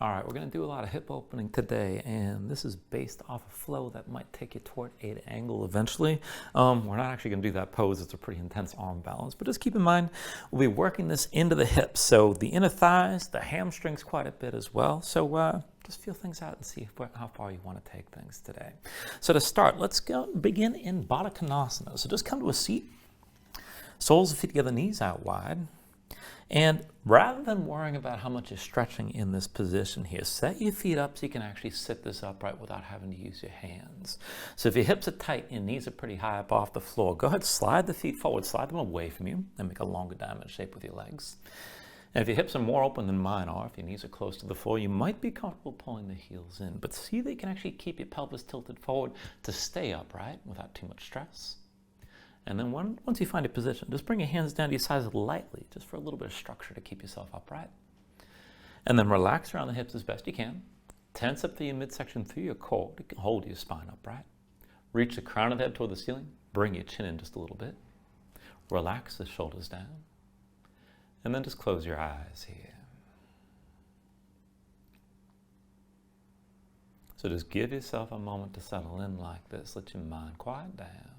All right, we're going to do a lot of hip opening today, and this is based off a flow that might take you toward 8 angle eventually. We're not actually going to do that pose. It's a pretty intense arm balance, but just keep in mind, we'll be working this into the hips. So the inner thighs, the hamstrings quite a bit as well. So just feel things out and see how far you want to take things today. So to start, let's begin in Baddha Konasana. So just come to a seat, soles of feet together, knees out wide. And rather than worrying about how much you're stretching in this position here, set your feet up so you can actually sit this upright without having to use your hands. So if your hips are tight, your knees are pretty high up off the floor, go ahead, slide the feet forward, slide them away from you, and make a longer diamond shape with your legs. And if your hips are more open than mine are, if your knees are close to the floor, you might be comfortable pulling the heels in. But see that you can actually keep your pelvis tilted forward to stay upright without too much stress. And then once you find a position, just bring your hands down to your sides lightly, just for a little bit of structure to keep yourself upright. And then relax around the hips as best you can. Tense up through your midsection, through your core to hold your spine upright. Reach the crown of the head toward the ceiling. Bring your chin in just a little bit. Relax the shoulders down. And then just close your eyes here. So just give yourself a moment to settle in like this. Let your mind quiet down.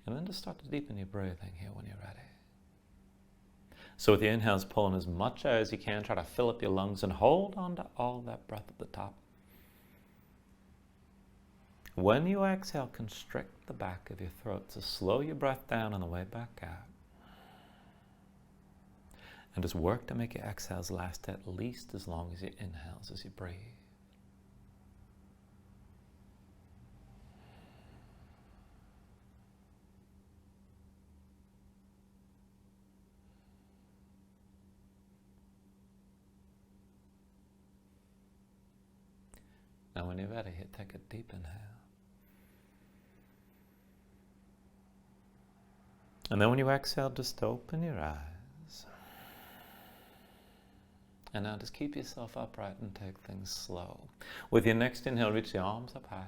And then just start to deepen your breathing here when you're ready. So with your inhales, pull in as much air as you can. Try to fill up your lungs and hold on to all that breath at the top. When you exhale, constrict the back of your throat. So slow your breath down on the way back out. And just work to make your exhales last at least as long as your inhales as you breathe. Now when you're ready, take a deep inhale. And then when you exhale, just open your eyes. And now just keep yourself upright and take things slow. With your next inhale, reach the arms up high.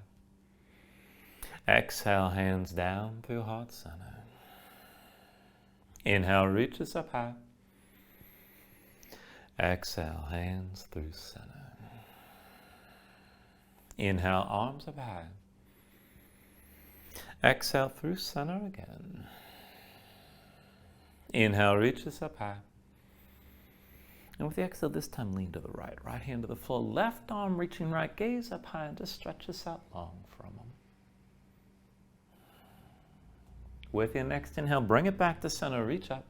Exhale, hands down through heart center. Inhale, reaches up high. Exhale, hands through center. Inhale, arms up high. Exhale through center again. Inhale, reaches up high. And with the exhale, this time lean to the right. Right hand to the floor, left arm reaching right, gaze up high, and just stretch this out long for a moment. With your next inhale, bring it back to center, reach up.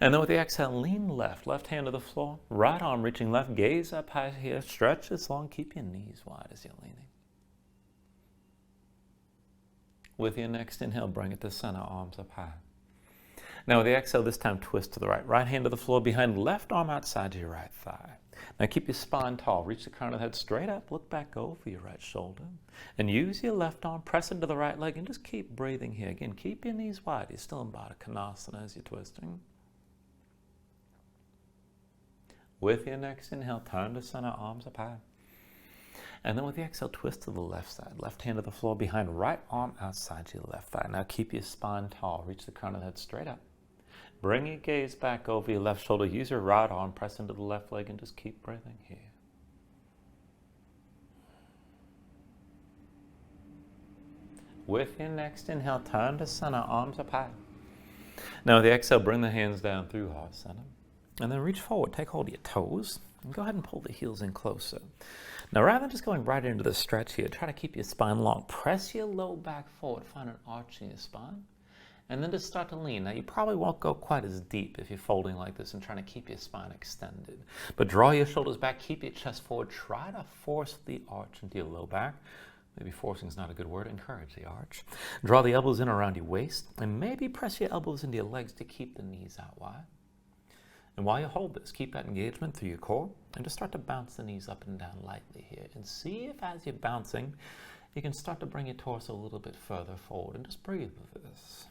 And then with the exhale, lean left, left hand to the floor, right arm reaching left, gaze up high here, stretch this long, keep your knees wide as you're leaning. With your next inhale, bring it to center, arms up high. Now with the exhale, this time twist to the right, right hand to the floor, behind left arm outside your right thigh. Now keep your spine tall, reach the crown of the head straight up, look back over your right shoulder, and use your left arm, press into the right leg, and just keep breathing here. Again, keep your knees wide, you're still in Baddha Konasana as you're twisting. With your next inhale, turn to center, arms up high. And then with the exhale, twist to the left side. Left hand to the floor, behind right arm outside your left thigh. Now keep your spine tall. Reach the crown of the head straight up. Bring your gaze back over your left shoulder. Use your right arm, press into the left leg, and just keep breathing here. With your next inhale, turn to center, arms up high. Now with the exhale, bring the hands down through heart center. And then reach forward, take hold of your toes, and go ahead and pull the heels in closer. Now rather than just going right into the stretch here, try to keep your spine long. Press your low back forward, find an arch in your spine, and then just start to lean. Now you probably won't go quite as deep if you're folding like this and trying to keep your spine extended. But draw your shoulders back, keep your chest forward, try to force the arch into your low back. Maybe forcing is not a good word, encourage the arch. Draw the elbows in around your waist, and maybe press your elbows into your legs to keep the knees out wide. And while you hold this, keep that engagement through your core and just start to bounce the knees up and down lightly here. And see if as you're bouncing, you can start to bring your torso a little bit further forward and just breathe with this.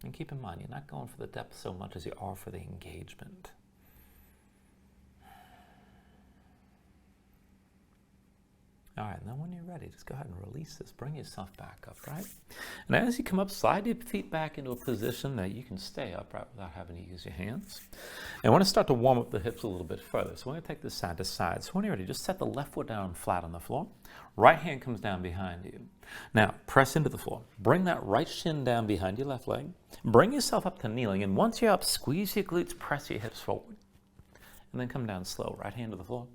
And keep in mind, you're not going for the depth so much as you are for the engagement. All right, now when you're ready, just go ahead and release this. Bring yourself back upright. And as you come up, slide your feet back into a position that you can stay upright without having to use your hands. And I want to start to warm up the hips a little bit further. So we're going to take this side to side. So when you're ready, just set the left foot down flat on the floor. Right hand comes down behind you. Now, press into the floor. Bring that right shin down behind your left leg. Bring yourself up to kneeling. And once you're up, squeeze your glutes, press your hips forward. And then come down slow, right hand to the floor.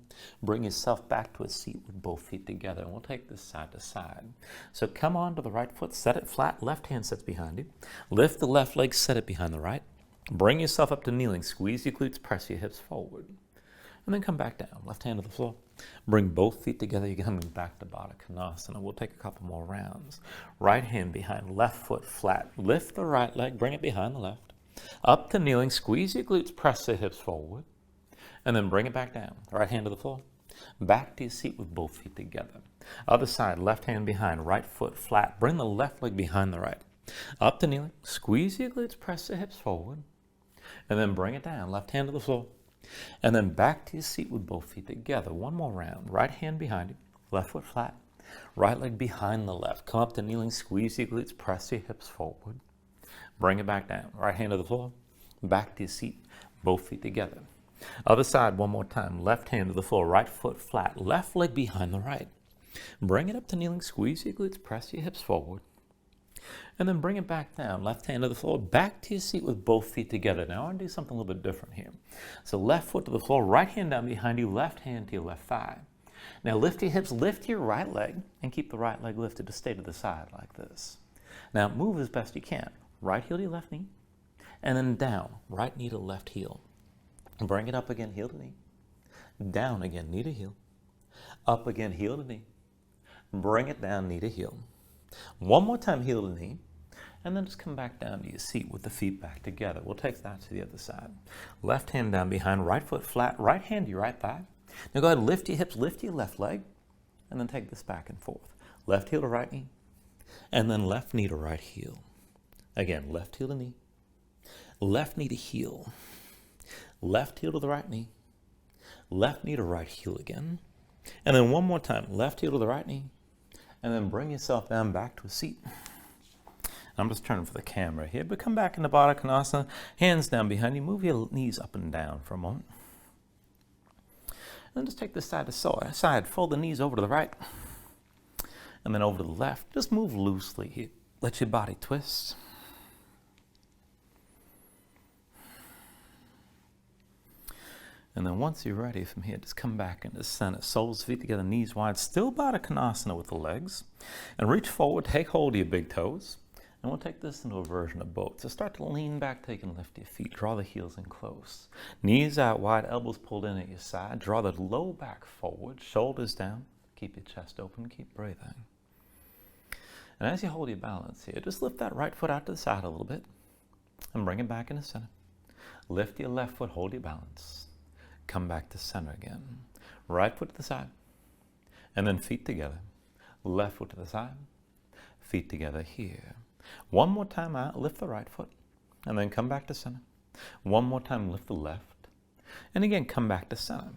Bring yourself back to a seat with both feet together. And we'll take this side to side. So come on to the right foot, set it flat, left hand sits behind you. Lift the left leg, set it behind the right. Bring yourself up to kneeling, squeeze your glutes, press your hips forward. And then come back down, left hand to the floor. Bring both feet together, you're coming back to Baddha Konasana. We'll take a couple more rounds. Right hand behind, left foot flat. Lift the right leg, bring it behind the left. Up to kneeling, squeeze your glutes, press the hips forward. And then bring it back down. Right hand to the floor. Back to your seat with both feet together. Other side, left hand behind, right foot flat. Bring the left leg behind the right. Up to kneeling. Squeeze your glutes, press the hips forward. And then bring it down. Left hand to the floor. And then back to your seat with both feet together. One more round. Right hand behind you. Left foot flat. Right leg behind the left. Come up to kneeling. Squeeze your glutes, press your hips forward. Bring it back down. Right hand to the floor. Back to your seat. Both feet together. Other side, one more time. Left hand to the floor, right foot flat, left leg behind the right. Bring it up to kneeling, squeeze your glutes, press your hips forward. And then bring it back down. Left hand to the floor, back to your seat with both feet together. Now I want to do something a little bit different here. So left foot to the floor, right hand down behind you, left hand to your left thigh. Now lift your hips, lift your right leg, and keep the right leg lifted to stay to the side like this. Now move as best you can. Right heel to your left knee, and then down, right knee to left heel. Bring it up again, heel to knee. Down again, knee to heel. Up again, heel to knee. Bring it down, knee to heel. One more time, heel to knee. And then just come back down to your seat with the feet back together. We'll take that to the other side. Left hand down behind, right foot flat, right hand to your right thigh. Now go ahead and lift your hips, lift your left leg, and then take this back and forth. Left heel to right knee, and then left knee to right heel. Again, left heel to knee, left knee to heel. Left heel to the right knee, left knee to right heel again. And then one more time, left heel to the right knee, and then bring yourself down back to a seat. I'm just turning for the camera here, but come back into Baddha Konasana, hands down behind you, move your knees up and down for a moment. And then just take this side to side, fold the knees over to the right, and then over to the left. Just move loosely here, let your body twist. And then once you're ready from here, just come back into center. Soles, feet together, knees wide. Still Baddha Konasana with the legs. And reach forward, take hold of your big toes. And we'll take this into a version of boat. So start to lean back, take and lift your feet. Draw the heels in close. Knees out wide, elbows pulled in at your side. Draw the low back forward, shoulders down. Keep your chest open, keep breathing. And as you hold your balance here, just lift that right foot out to the side a little bit. And bring it back into center. Lift your left foot, hold your balance. Come back to center again. Right foot to the side. And then feet together. Left foot to the side. Feet together here. One more time out, lift the right foot. And then come back to center. One more time, lift the left. And again, come back to center.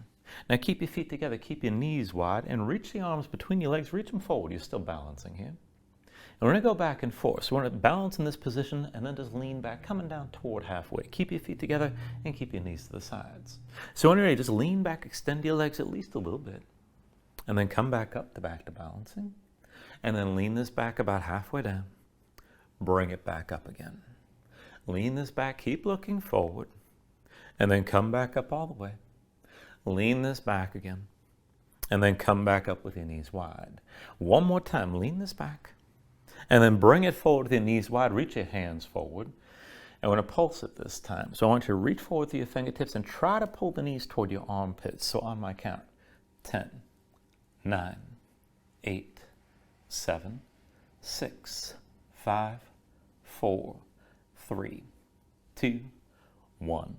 Now keep your feet together, keep your knees wide, and reach the arms between your legs. Reach them forward. You're still balancing here. And we're going to go back and forth. So we're going to balance in this position and then just lean back, coming down toward halfway. Keep your feet together and keep your knees to the sides. So when you're ready, just lean back, extend your legs at least a little bit. And then come back up to back to balancing. And then lean this back about halfway down. Bring it back up again. Lean this back, keep looking forward. And then come back up all the way. Lean this back again. And then come back up with your knees wide. One more time, lean this back. And then bring it forward with your knees wide. Reach your hands forward. And we're going to pulse it this time. So I want you to reach forward with your fingertips and try to pull the knees toward your armpits. So on my count, 10, 9, 8, 7, 6, 5, 4, 3, 2, 1.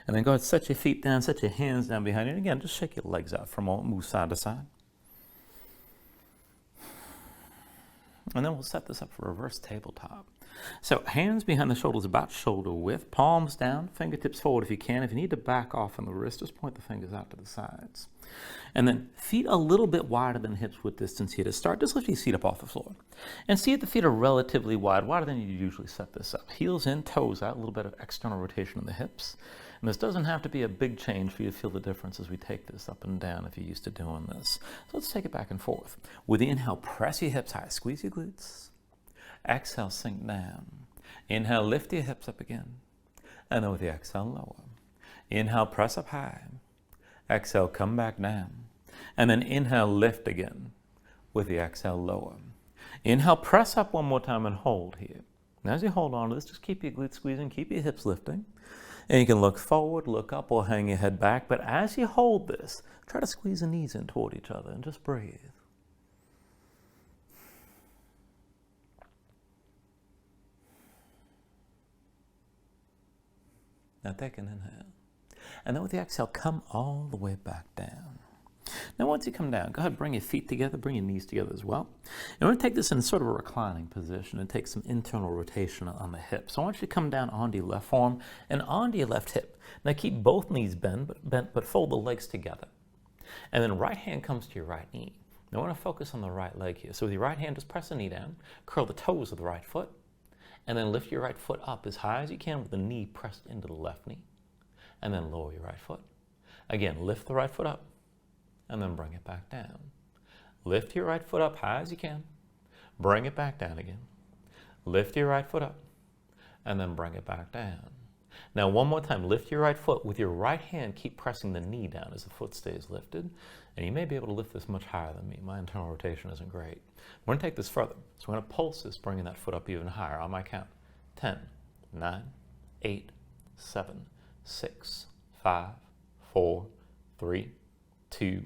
And then go ahead, set your feet down, set your hands down behind you. And again, just shake your legs out for a moment, move side to side. And then we'll set this up for reverse tabletop. So hands behind the shoulders, about shoulder width, palms down, fingertips forward if you can. If you need to back off on the wrist, just point the fingers out to the sides. And then feet a little bit wider than hips width distance here to start. Just lift your feet up off the floor. And see if the feet are relatively wide, wider than you usually set this up. Heels in, toes out, a little bit of external rotation in the hips. And this doesn't have to be a big change for you to feel the difference as we take this up and down if you're used to doing this. So let's take it back and forth. With the inhale, press your hips high, squeeze your glutes. Exhale, sink down. Inhale, lift your hips up again. And then with the exhale, lower. Inhale, press up high. Exhale, come back down. And then inhale, lift again. With the exhale, lower. Inhale, press up one more time and hold here. And as you hold on to this, just keep your glutes squeezing, keep your hips lifting. And you can look forward, look up, or hang your head back. But as you hold this, try to squeeze the knees in toward each other and just breathe. Now take an inhale. And then with the exhale, come all the way back down. Now once you come down, go ahead, bring your feet together, bring your knees together as well. And we're going to take this in sort of a reclining position and take some internal rotation on the hips. So I want you to come down onto your left forearm and onto your left hip. Now keep both knees bent, but fold the legs together. And then right hand comes to your right knee. Now I want to focus on the right leg here. So with your right hand, just press the knee down, curl the toes of the right foot, and then lift your right foot up as high as you can with the knee pressed into the left knee. And then lower your right foot. Again, lift the right foot up and then bring it back down. Lift your right foot up high as you can. Bring it back down again. Lift your right foot up and then bring it back down. Now one more time, lift your right foot. With your right hand, keep pressing the knee down as the foot stays lifted. And you may be able to lift this much higher than me. My internal rotation isn't great. We're going to take this further. So we're going to pulse this, bringing that foot up even higher on my count. 10, 9, 8, 7, 6, 5, 4, 3, 2,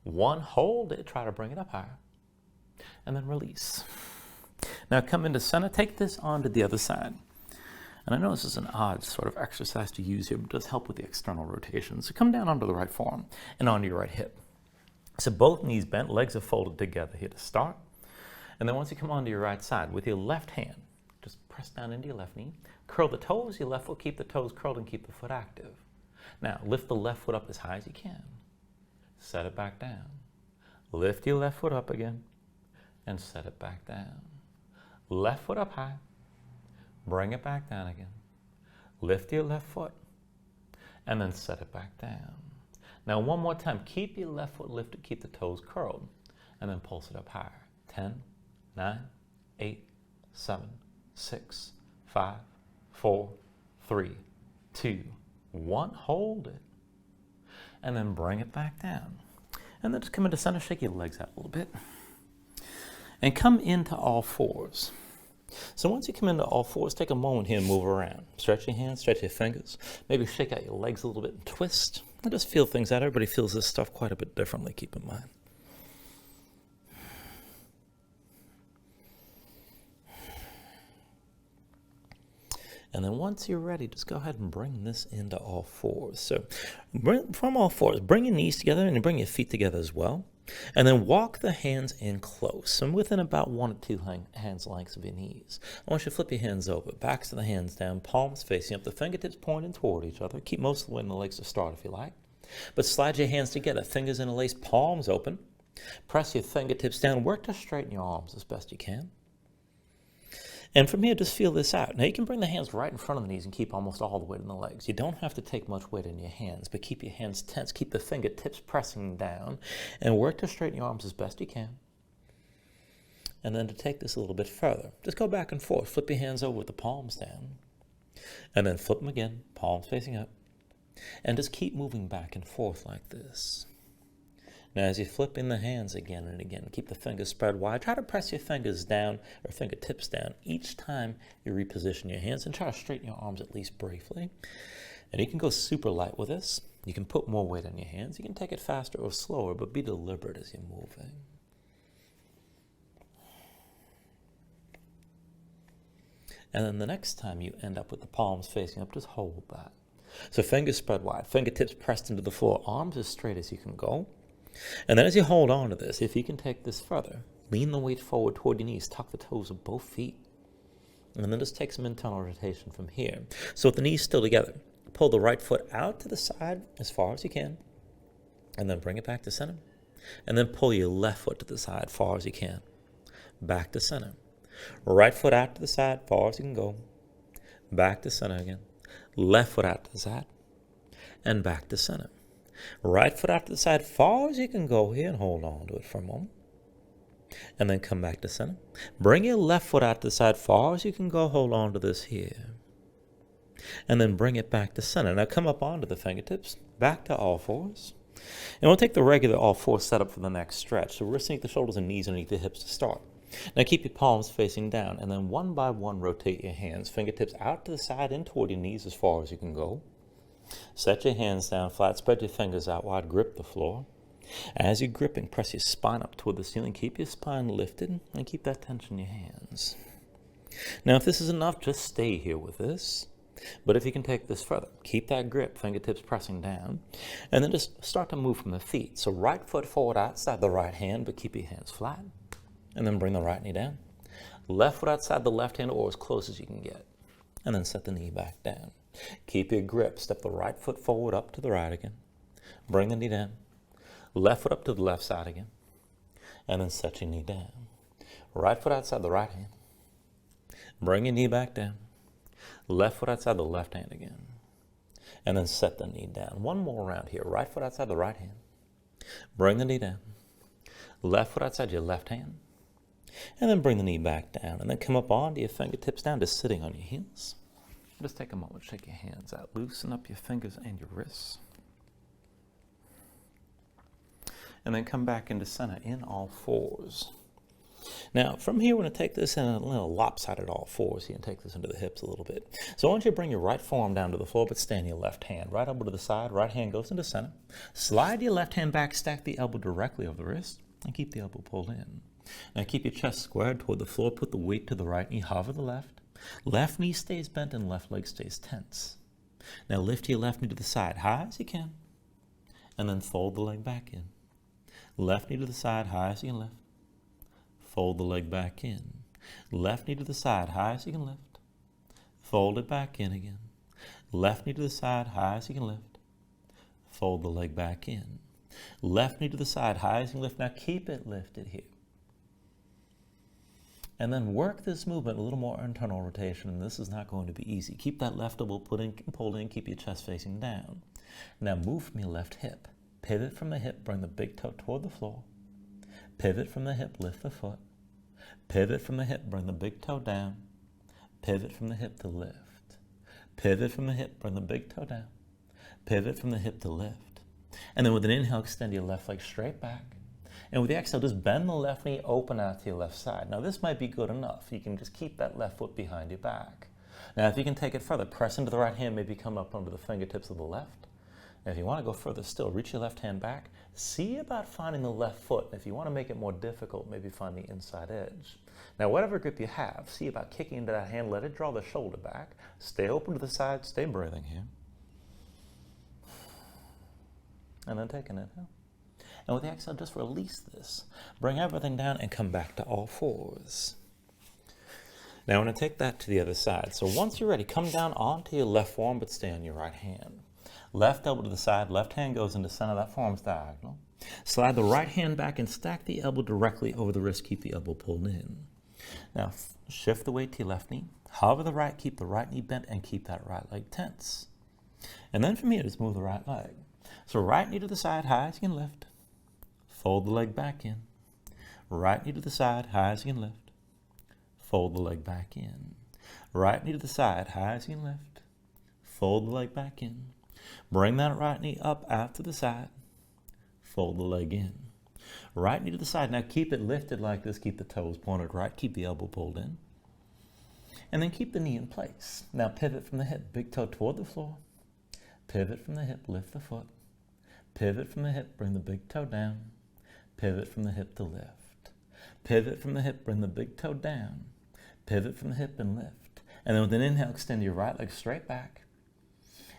1. Hold it. Try to bring it up higher. And then release. Now come into center. Take this onto the other side. And I know this is an odd sort of exercise to use here, but it does help with the external rotation. So come down onto the right forearm and onto your right hip. So both knees bent, legs are folded together here to start. And then once you come onto your right side, with your left hand, just press down into your left knee, curl the toes, your left foot, keep the toes curled and keep the foot active. Now lift the left foot up as high as you can. Set it back down. Lift your left foot up again and set it back down. Left foot up high. Bring it back down again. Lift your left foot and then set it back down. Now one more time, keep your left foot lifted, keep the toes curled, and then pulse it up higher. 10, 9, 8, 7, 6, 5, 4, 3, 2, 1. Hold it. And then bring it back down. And then just come into center, shake your legs out a little bit. And come into all fours. So once you come into all fours, take a moment here and move around. Stretch your hands, stretch your fingers. Maybe shake out your legs a little bit and twist. And just feel things out. Everybody feels this stuff quite a bit differently, keep in mind. And then once you're ready, just go ahead and bring this into all fours. So from all fours, bring your knees together and bring your feet together as well. And then walk the hands in close and within about 1 or 2 hands lengths of your knees. I want you to flip your hands over, backs of the hands down, palms facing up, the fingertips pointing toward each other. Keep most of the way in the legs to start if you like. But slide your hands together, fingers interlaced, palms open. Press your fingertips down, work to straighten your arms as best you can. And from here, just feel this out. Now you can bring the hands right in front of the knees and keep almost all the weight in the legs. You don't have to take much weight in your hands, but keep your hands tense. Keep the fingertips pressing down and work to straighten your arms as best you can. And then to take this a little bit further, just go back and forth. Flip your hands over with the palms down. And then flip them again, palms facing up. And just keep moving back and forth like this. Now as you flip in the hands again and again, keep the fingers spread wide. Try to press your fingers down or fingertips down each time you reposition your hands and try to straighten your arms at least briefly. And you can go super light with this. You can put more weight on your hands. You can take it faster or slower, but be deliberate as you're moving. And then the next time you end up with the palms facing up, just hold that. So fingers spread wide, fingertips pressed into the floor, arms as straight as you can go. And then as you hold on to this, if you can take this further, lean the weight forward toward your knees, tuck the toes of both feet, And then just take some internal rotation from here. So with the knees still together, pull the right foot out to the side as far as you can, and then bring it back to center. And then pull your left foot to the side far as you can, back to center. Right foot out to the side far as you can go, back to center again. Left foot out to the side, and back to center. Right foot out to the side far as you can go here, and hold on to it for a moment. And then come back to center. Bring your left foot out to the side far as you can go. Hold on to this here. And then bring it back to center. Now come up onto the fingertips, back to all fours. And we'll take the regular all fours setup for the next stretch. So we're sink the shoulders and knees underneath the hips to start. Now keep your palms facing down, and then one by one rotate your hands. Fingertips out to the side and toward your knees as far as you can go. Set your hands down flat, spread your fingers out wide, grip the floor. As you're gripping, press your spine up toward the ceiling. Keep your spine lifted and keep that tension in your hands. Now, if this is enough, just stay here with this. But if you can take this further, keep that grip, fingertips pressing down, and then just start to move from the feet. So right foot forward outside the right hand, but keep your hands flat. And then bring the right knee down. Left foot outside the left hand or as close as you can get. And then set the knee back down. Keep your grip. Step the right foot forward up to the right again. Bring the knee down. Left foot up to the left side again, and then set your knee down. Right foot outside the right hand. Bring your knee back down. Left foot outside the left hand again, and then set the knee down. One more round here. Right foot outside the right hand. Bring the knee down. Left foot outside your left hand, and then bring the knee back down, and then come up onto your fingertips down to sitting on your heels. Just take a moment, shake your hands out, loosen up your fingers and your wrists. And then come back into center in all fours. Now, from here, we're going to take this in a little lopsided all fours here and take this into the hips a little bit. So I want you to bring your right forearm down to the floor, but stand your left hand. Right elbow to the side, right hand goes into center. Slide your left hand back, stack the elbow directly over the wrist, and keep the elbow pulled in. Now keep your chest squared toward the floor, put the weight to the right knee, hover the left. Left knee stays bent and left leg stays tense. Now lift your left knee to the side, high as you can, and then fold the leg back in. Left knee to the side, high as you can lift. Fold the leg back in. Left knee to the side, high as you can lift. Fold it back in again. Left knee to the side, high as you can lift. Fold the leg back in. Left knee to the side, high as you can lift. Now keep it lifted here. And then work this movement, a little more internal rotation, and this is not going to be easy. Keep that left elbow pulled in, keep your chest facing down. Now move from your left hip. Pivot from the hip, bring the big toe toward the floor. Pivot from the hip, lift the foot. Pivot from the hip, bring the big toe down. Pivot from the hip to lift. Pivot from the hip, bring the big toe down. Pivot from the hip to lift. And then with an inhale, extend your left leg straight back. And with the exhale, just bend the left knee, open out to your left side. Now this might be good enough. You can just keep that left foot behind your back. Now if you can take it further, press into the right hand, maybe come up under the fingertips of the left. And if you want to go further still, reach your left hand back. See about finding the left foot. If you want to make it more difficult, maybe find the inside edge. Now, whatever grip you have, see about kicking into that hand. Let it draw the shoulder back. Stay open to the side. Stay breathing here. And then take an inhale. And with the exhale, just release this. Bring everything down and come back to all fours. Now, I'm going to take that to the other side. So once you're ready, come down onto your left forearm, but stay on your right hand. Left elbow to the side, left hand goes into center, that forearm's diagonal. Slide the right hand back and stack the elbow directly over the wrist, keep the elbow pulled in. Now shift the weight to your left knee, hover the right, keep the right knee bent and keep that right leg tense. And then from here, just move the right leg. So right knee to the side, high as you can lift. Fold the leg back in. Right knee to the side, high as you can lift. Fold the leg back in. Right knee to the side, high as you can lift. Fold the leg back in. Bring that right knee up out to the side. Fold the leg in. Right knee to the side. Now keep it lifted like this. Keep the toes pointed right. Keep the elbow pulled in. And then keep the knee in place. Now pivot from the hip. Big toe toward the floor. Pivot from the hip. Lift the foot. Pivot from the hip. Bring the big toe down. Pivot from the hip to lift. Pivot from the hip. Bring the big toe down. Pivot from the hip and lift. And then with an inhale, extend your right leg straight back.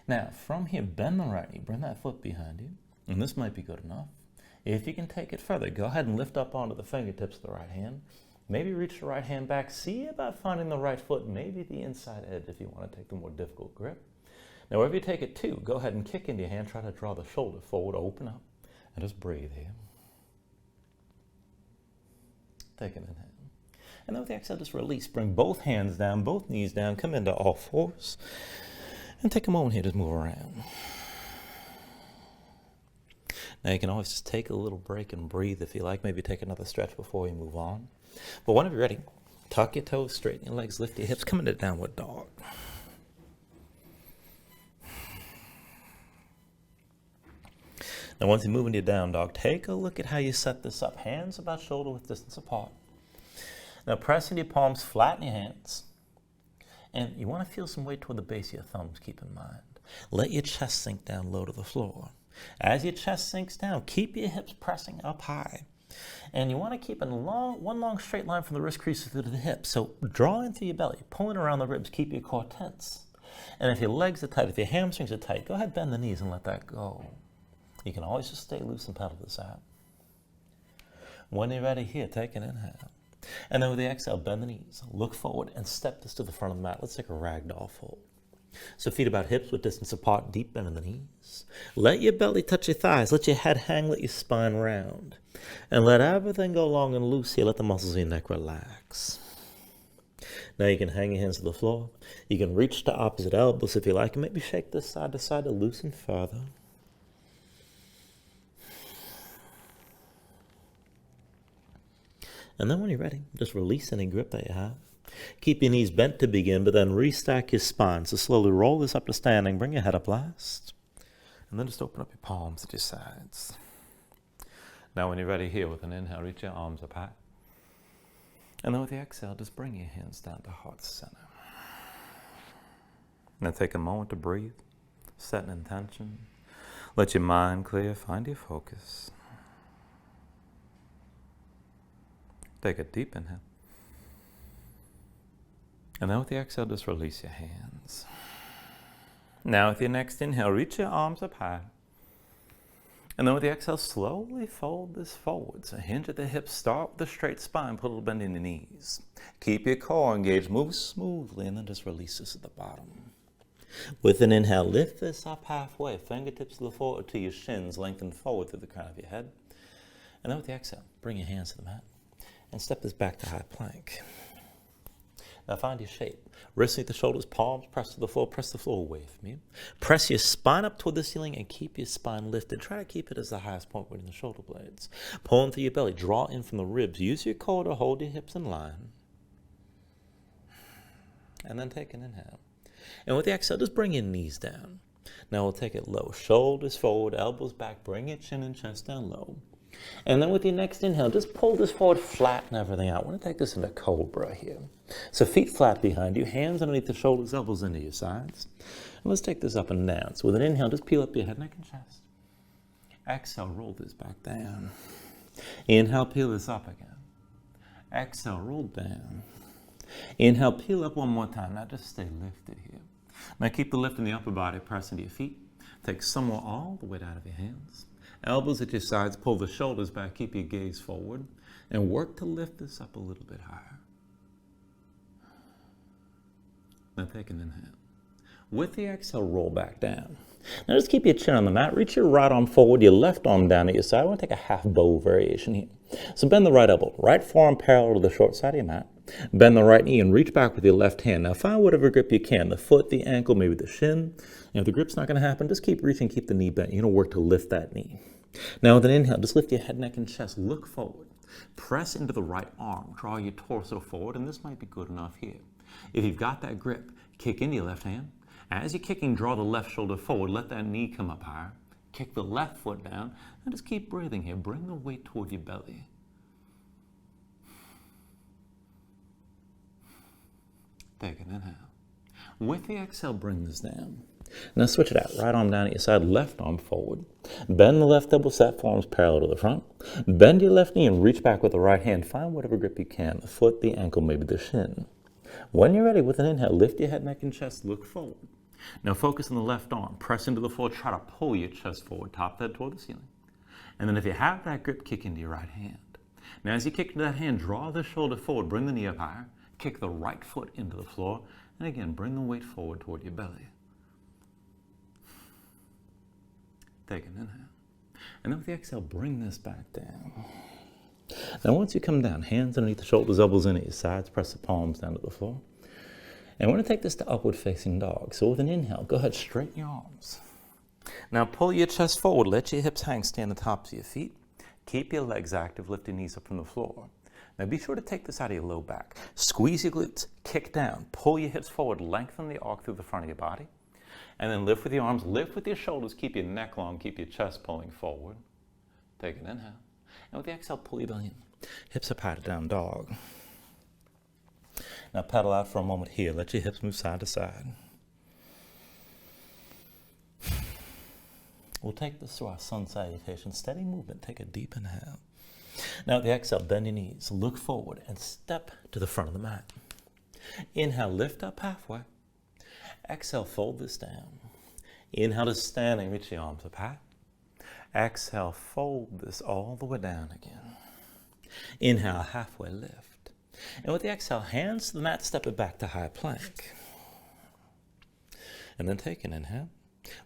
Now, from here, bend the right knee, bring that foot behind you, and this might be good enough. If you can take it further, go ahead and lift up onto the fingertips of the right hand, Maybe reach the right hand back. See about finding the right foot, maybe the inside edge if you want to take the more difficult grip. Now, wherever you take it to, go ahead and kick into your hand. Try to draw the shoulder forward, open up, and just breathe here. Take an inhale. And then with the exhale, just release. Bring both hands down, both knees down. Come into all fours. And take a moment here, just move around. Now you can always just take a little break and breathe if you like. Maybe take another stretch before you move on. But whenever you're ready, tuck your toes, straighten your legs, lift your hips, come into downward dog. Now once you move into your down dog, take a look at how you set this up. Hands about shoulder width distance apart. Now press into your palms, flatten your hands. And you want to feel some weight toward the base of your thumbs, keep in mind. Let your chest sink down low to the floor. As your chest sinks down, keep your hips pressing up high. And you want to keep one long straight line from the wrist creases through to the hips. So draw in through your belly, pulling around the ribs, keep your core tense. And if your legs are tight, if your hamstrings are tight, go ahead, bend the knees and let that go. You can always just stay loose and pedal this out. When you're ready here, take an inhale. And then with the exhale, bend the knees, look forward, and step this to the front of the mat. Let's take a ragdoll fold. So feet about hips with distance apart, deep bend in the knees. Let your belly touch your thighs. Let your head hang, let your spine round. And let everything go long and loose here. Let the muscles of your neck relax. Now you can hang your hands to the floor. You can reach to opposite elbows if you like, and maybe shake this side to side to loosen further. And then when you're ready, just release any grip that you have. Keep your knees bent to begin, but then restack your spine. So slowly roll this up to standing. Bring your head up last. And then just open up your palms at your sides. Now when you're ready here with an inhale, reach your arms up high. And then with the exhale, just bring your hands down to heart center. Now take a moment to breathe. Set an intention. Let your mind clear. Find your focus. Take a deep inhale. And then with the exhale, just release your hands. Now with your next inhale, reach your arms up high. And then with the exhale, slowly fold this forward. So hinge at the hips, start with a straight spine, put a little bend in the knees. Keep your core engaged, move smoothly, and then just release this at the bottom. With an inhale, lift this up halfway, fingertips to the floor or to your shins, lengthen forward through the crown of your head. And then with the exhale, bring your hands to the mat and step this back to high plank. Now find your shape. Wrists at the shoulders, palms press to the floor, press the floor away from you. Press your spine up toward the ceiling and keep your spine lifted. Try to keep it as the highest point within the shoulder blades. Pull in through your belly, draw in from the ribs. Use your core to hold your hips in line. And then take an inhale. And with the exhale, just bring your knees down. Now we'll take it low. Shoulders forward, elbows back, bring your chin and chest down low. And then with your next inhale, just pull this forward, flatten everything out. I want to take this into Cobra here. So feet flat behind you, hands underneath the shoulders, elbows into your sides. And let's take this up and down. So with an inhale, just peel up your head, neck, and chest. Exhale, roll this back down. Inhale, peel this up again. Exhale, roll down. Inhale, peel up one more time. Now just stay lifted here. Now keep the lift in the upper body, press into your feet. Take some more all the way out of your hands. Elbows at your sides, pull the shoulders back, keep your gaze forward, and work to lift this up a little bit higher. Now take an inhale. With the exhale, roll back down. Now just keep your chin on the mat, reach your right arm forward, your left arm down at your side. I want to take a half bow variation here. So bend the right elbow, right forearm parallel to the short side of your mat. Bend the right knee and reach back with your left hand. Now find whatever grip you can, the foot, the ankle, maybe the shin. And if the grip's not going to happen, just keep reaching, keep the knee bent. You're going to work to lift that knee. Now with an inhale, just lift your head, neck, and chest. Look forward. Press into the right arm. Draw your torso forward, and this might be good enough here. If you've got that grip, kick into your left hand. As you're kicking, draw the left shoulder forward. Let that knee come up higher. Kick the left foot down, and just keep breathing here. Bring the weight toward your belly. Take an inhale. With the exhale, bring this down. Now switch it out. Right arm down at your side, left arm forward. Bend the left elbow, set forearms parallel to the front. Bend your left knee and reach back with the right hand. Find whatever grip you can, the foot, the ankle, maybe the shin. When you're ready, with an inhale, lift your head, neck, and chest, look forward. Now focus on the left arm. Press into the floor, try to pull your chest forward, top head toward the ceiling. And then if you have that grip, kick into your right hand. Now as you kick to that hand, draw the shoulder forward, bring the knee up higher, kick the right foot into the floor, and again, bring the weight forward toward your belly. Take an inhale. And then with the exhale, bring this back down. Now once you come down, hands underneath the shoulders, elbows in at your sides, press the palms down to the floor. And we're going to take this to upward facing dog. So with an inhale, go ahead, straighten your arms. Now pull your chest forward, let your hips hang, stand on the tops of your feet. Keep your legs active, lift your knees up from the floor. Now be sure to take this out of your low back. Squeeze your glutes, kick down, pull your hips forward, lengthen the arc through the front of your body. And then lift with your arms, lift with your shoulders, keep your neck long, keep your chest pulling forward. Take an inhale. And with the exhale, pull your belly in. Hips up high to down dog. Now pedal out for a moment here. Let your hips move side to side. We'll take this to our sun salutation. Steady movement. Take a deep inhale. Now with the exhale, bend your knees. Look forward and step to the front of the mat. Inhale, lift up halfway. Exhale, fold this down. Inhale to standing, reach your arms up high. Exhale, fold this all the way down again. Inhale, halfway lift. And with the exhale, hands to the mat, step it back to high plank. And then take an inhale.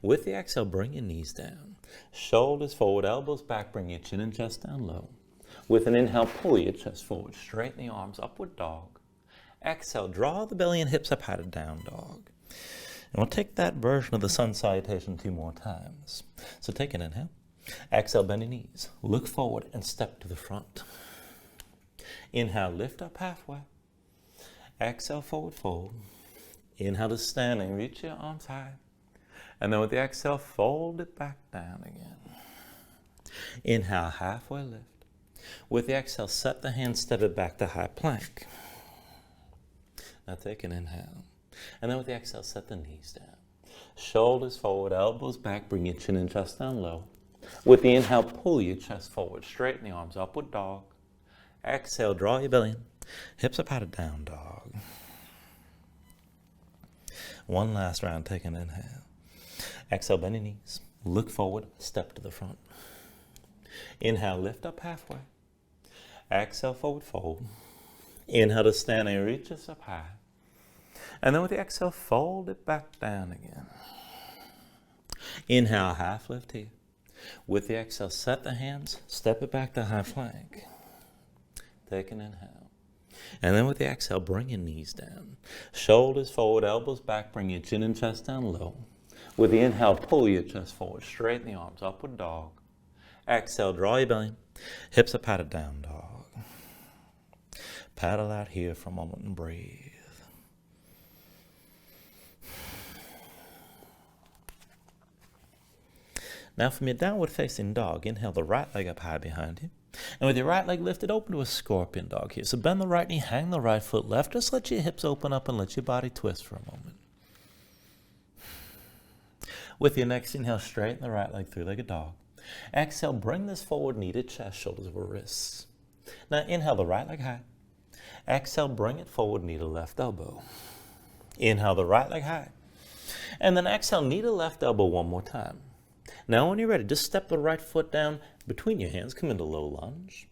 With the exhale, bring your knees down. Shoulders forward, elbows back, bring your chin and chest down low. With an inhale, pull your chest forward, straighten the arms, upward dog. Exhale, draw the belly and hips up high to down dog. And we'll take that version of the sun salutation 2 more times. So take an inhale. Exhale, bend your knees. Look forward and step to the front. Inhale, lift up halfway. Exhale, forward fold. Inhale to standing, reach your arms high. And then with the exhale, fold it back down again. Inhale, halfway lift. With the exhale, set the hands, step it back to high plank. Now take an inhale. And then with the exhale, set the knees down. Shoulders forward, elbows back, bring your chin and chest down low. With the inhale, pull your chest forward, straighten the arms, upward dog. Exhale, draw your belly in. Hips up high to down dog. One last round, take an inhale. Exhale, bend your knees. Look forward, step to the front. Inhale, lift up halfway. Exhale, forward fold. Inhale to standing, reach us up high. And then with the exhale, fold it back down again. Inhale, half lift here. With the exhale, set the hands, step it back to high plank. Take an inhale. And then with the exhale, bring your knees down. Shoulders forward, elbows back, bring your chin and chest down low. With the inhale, pull your chest forward, straighten the arms, upward dog. Exhale, draw your belly, hips up high to down dog. Paddle out here for a moment and breathe. Now from your downward facing dog, inhale the right leg up high behind you. And with your right leg lifted, open to a scorpion dog here. So bend the right knee, hang the right foot left. Just let your hips open up and let your body twist for a moment. With your next inhale, straighten the right leg, three-legged dog. Exhale, bring this forward, knee to chest, shoulders over wrists. Now inhale the right leg high. Exhale, bring it forward, knee to left elbow. Inhale the right leg high. And then exhale, knee to left elbow one more time. Now when you're ready, just step the right foot down between your hands, come into low lunge.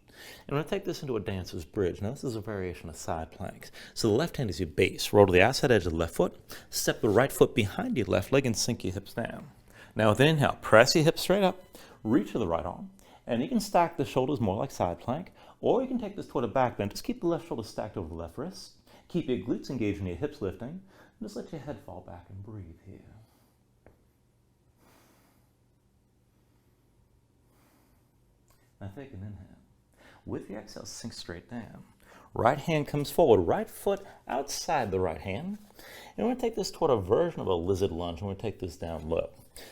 And we're going to take this into a dancer's bridge. Now this is a variation of side planks. So the left hand is your base. Roll to the outside edge of the left foot. Step the right foot behind your left leg and sink your hips down. Now with an inhale, press your hips straight up. Reach to the right arm. And you can stack the shoulders more like side plank. Or you can take this toward a back bend. Just keep the left shoulder stacked over the left wrist. Keep your glutes engaged and your hips lifting. And just let your head fall back and breathe here. Now take an inhale. With the exhale, sink straight down. Right hand comes forward, right foot outside the right hand. And we're going to take this toward a version of a lizard lunge, and we're going to take this down low.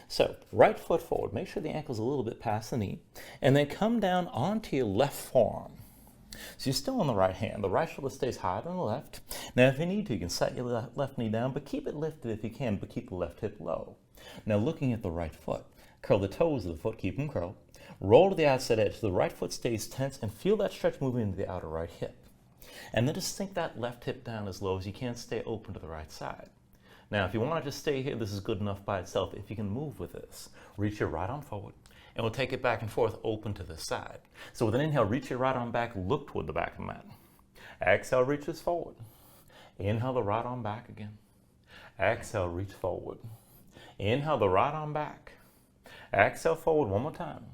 So, right foot forward, make sure the ankle's a little bit past the knee, and then come down onto your left forearm. So you're still on the right hand. The right shoulder stays higher than the left. Now if you need to, you can set your left knee down, but keep it lifted if you can, but keep the left hip low. Now looking at the right foot, curl the toes of the foot, keep them curled. Roll to the outside edge so the right foot stays tense and feel that stretch moving into the outer right hip. And then just sink that left hip down as low as you can, stay open to the right side. Now, if you want to just stay here, this is good enough by itself. If you can move with this, reach your right arm forward, and we'll take it back and forth, open to the side. So with an inhale, reach your right arm back, look toward the back of the mat. Exhale, reach this forward. Inhale the right arm back again. Exhale, reach forward. Inhale the right arm back. Exhale, forward one more time.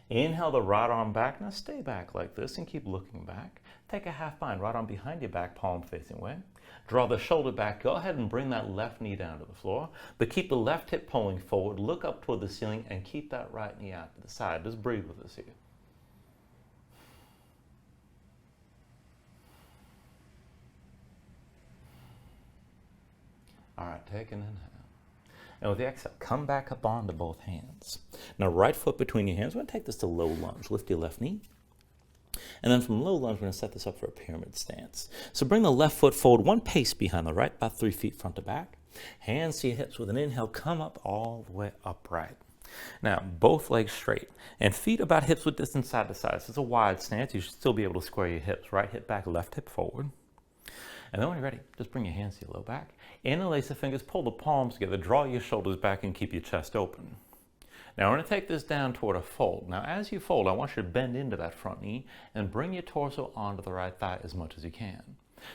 Inhale the right arm back. Now stay back like this and keep looking back. Take a half bind, right arm behind your back, palm facing away. Draw the shoulder back. Go ahead and bring that left knee down to the floor, but keep the left hip pulling forward. Look up toward the ceiling and keep that right knee out to the side. Just breathe with us here. All right, take an inhale. And with the exhale, come back up onto both hands. Now, right foot between your hands. We're going to take this to low lunge. Lift your left knee. And then from low lunge, we're going to set this up for a pyramid stance. So bring the left foot forward, one pace behind the right, about 3 feet front to back. Hands to your hips with an inhale, come up all the way upright. Now, both legs straight and feet about hips width distance side to side. So it's a wide stance. You should still be able to square your hips. Right hip back, left hip forward. And then when you're ready, just bring your hands to your low back. Interlace the fingers, pull the palms together, draw your shoulders back and keep your chest open. Now we're going to take this down toward a fold. Now as you fold, I want you to bend into that front knee and bring your torso onto the right thigh as much as you can.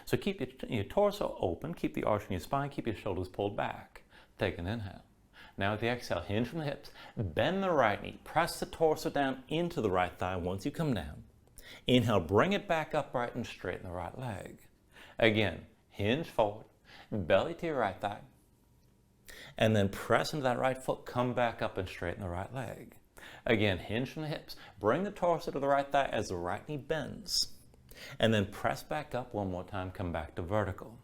So keep your torso open, keep the arch in your spine, keep your shoulders pulled back. Take an inhale. Now with the exhale, hinge from the hips, bend the right knee, press the torso down into the right thigh once you come down. Inhale, bring it back upright and straighten the right leg. Again, hinge forward, belly to your right thigh, and then press into that right foot, come back up and straighten the right leg. Again, hinge from the hips, bring the torso to the right thigh as the right knee bends, and then press back up one more time, come back to vertical.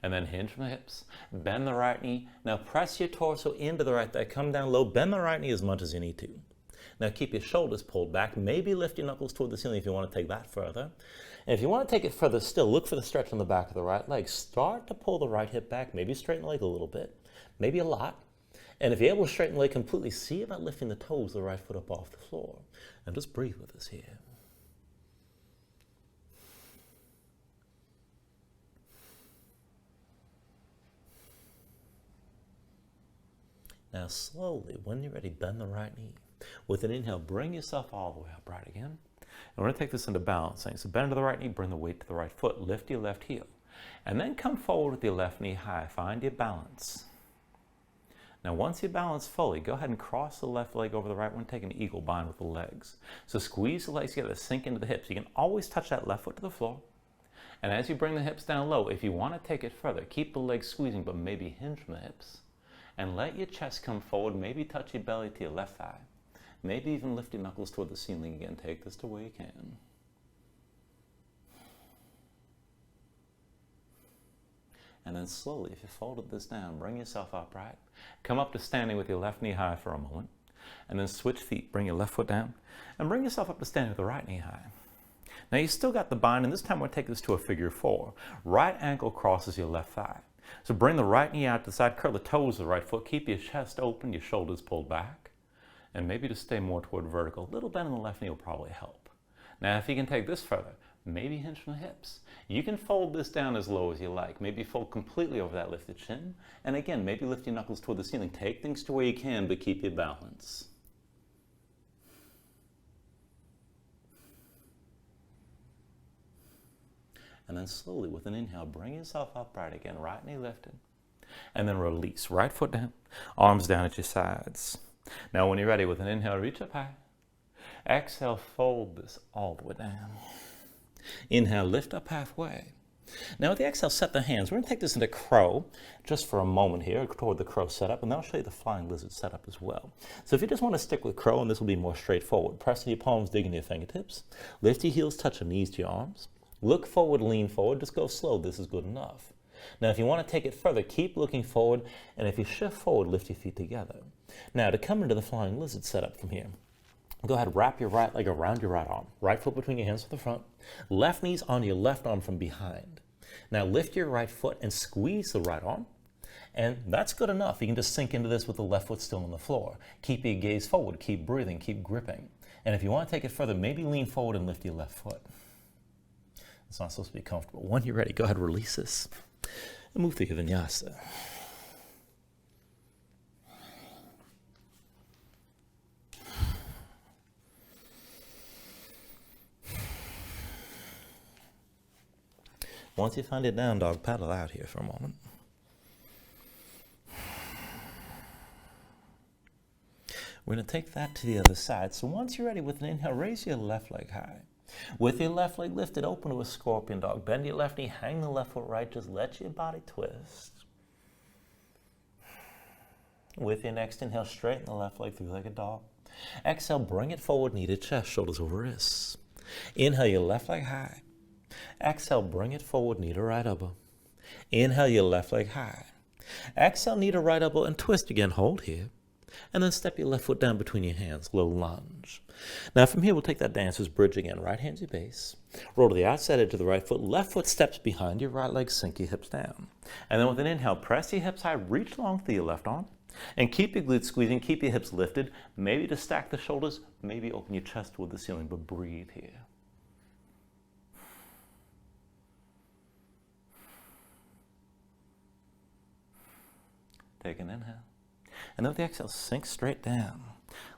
And then hinge from the hips, bend the right knee, now press your torso into the right thigh, come down low, bend the right knee as much as you need to. Now keep your shoulders pulled back, maybe lift your knuckles toward the ceiling if you want to take that further. And if you want to take it further still, look for the stretch on the back of the right leg. Start to pull the right hip back, maybe straighten the leg a little bit, maybe a lot. And if you're able to straighten the leg completely, see about lifting the toes of the right foot up off the floor. And just breathe with us here. Now slowly, when you're ready, bend the right knee. With an inhale, bring yourself all the way upright again. And we're going to take this into balancing. So bend to the right knee, bring the weight to the right foot, lift your left heel. And then come forward with your left knee high. Find your balance. Now once you balance fully, go ahead and cross the left leg over the right one. Take an eagle bind with the legs. So squeeze the legs together, sink into the hips. You can always touch that left foot to the floor. And as you bring the hips down low, if you want to take it further, keep the legs squeezing, but maybe hinge from the hips. And let your chest come forward, maybe touch your belly to your left thigh. Maybe even lift your knuckles toward the ceiling again. Take this to where you can. And then slowly, if you folded this down, bring yourself upright. Come up to standing with your left knee high for a moment. And then switch feet. Bring your left foot down. And bring yourself up to standing with the right knee high. Now you still got the bind, and this time we're going to take this to a figure four. Right ankle crosses your left thigh. So bring the right knee out to the side, curl the toes of the right foot, keep your chest open, your shoulders pulled back, and maybe just stay more toward vertical. A little bend in the left knee will probably help. Now if you can take this further, maybe hinge from the hips. You can fold this down as low as you like. Maybe fold completely over that lifted shin. And again, maybe lift your knuckles toward the ceiling. Take things to where you can, but keep your balance. And then slowly, with an inhale, bring yourself upright again. Right knee lifted. And then release. Right foot down. Arms down at your sides. Now when you're ready, with an inhale, reach up high. Exhale, fold this all the way down. Inhale, lift up halfway. Now with the exhale, set the hands. We're going to take this into crow just for a moment here, toward the crow setup, and then I'll show you the flying lizard setup as well. So if you just want to stick with crow, and this will be more straightforward, press your palms, dig into your fingertips. Lift your heels, touch your knees to your arms. Look forward, lean forward, just go slow. This is good enough. Now, if you want to take it further, keep looking forward, and if you shift forward, lift your feet together. Now, to come into the flying lizard setup from here, go ahead, wrap your right leg around your right arm. Right foot between your hands to the front. Left knee's on your left arm from behind. Now, lift your right foot and squeeze the right arm, and that's good enough. You can just sink into this with the left foot still on the floor. Keep your gaze forward, keep breathing, keep gripping. And if you want to take it further, maybe lean forward and lift your left foot. It's not supposed to be comfortable. When you're ready, go ahead, release this and move through your Vinyasa. Once you find your down dog, paddle out here for a moment. We're going to take that to the other side. So once you're ready with an inhale, raise your left leg high. With your left leg lifted, open to a scorpion dog. Bend your left knee, hang the left foot right. Just let your body twist. With your next inhale, straighten the left leg, three-legged dog. Exhale, bring it forward, knee to chest, shoulders over wrists. Inhale your left leg high. Exhale, bring it forward, knee to right elbow. Inhale your left leg high. Exhale, knee to right elbow and twist again. Hold here. And then step your left foot down between your hands, low lunge. Now from here, we'll take that dancer's bridge again. Right hand's your base. Roll to the outside edge of the right foot. Left foot steps behind your right leg, sink your hips down. And then with an inhale, press your hips high, reach long through your left arm. And keep your glutes squeezing, keep your hips lifted. Maybe to stack the shoulders, maybe open your chest toward the ceiling, but breathe here. Take an inhale. And then with the exhale, sink straight down.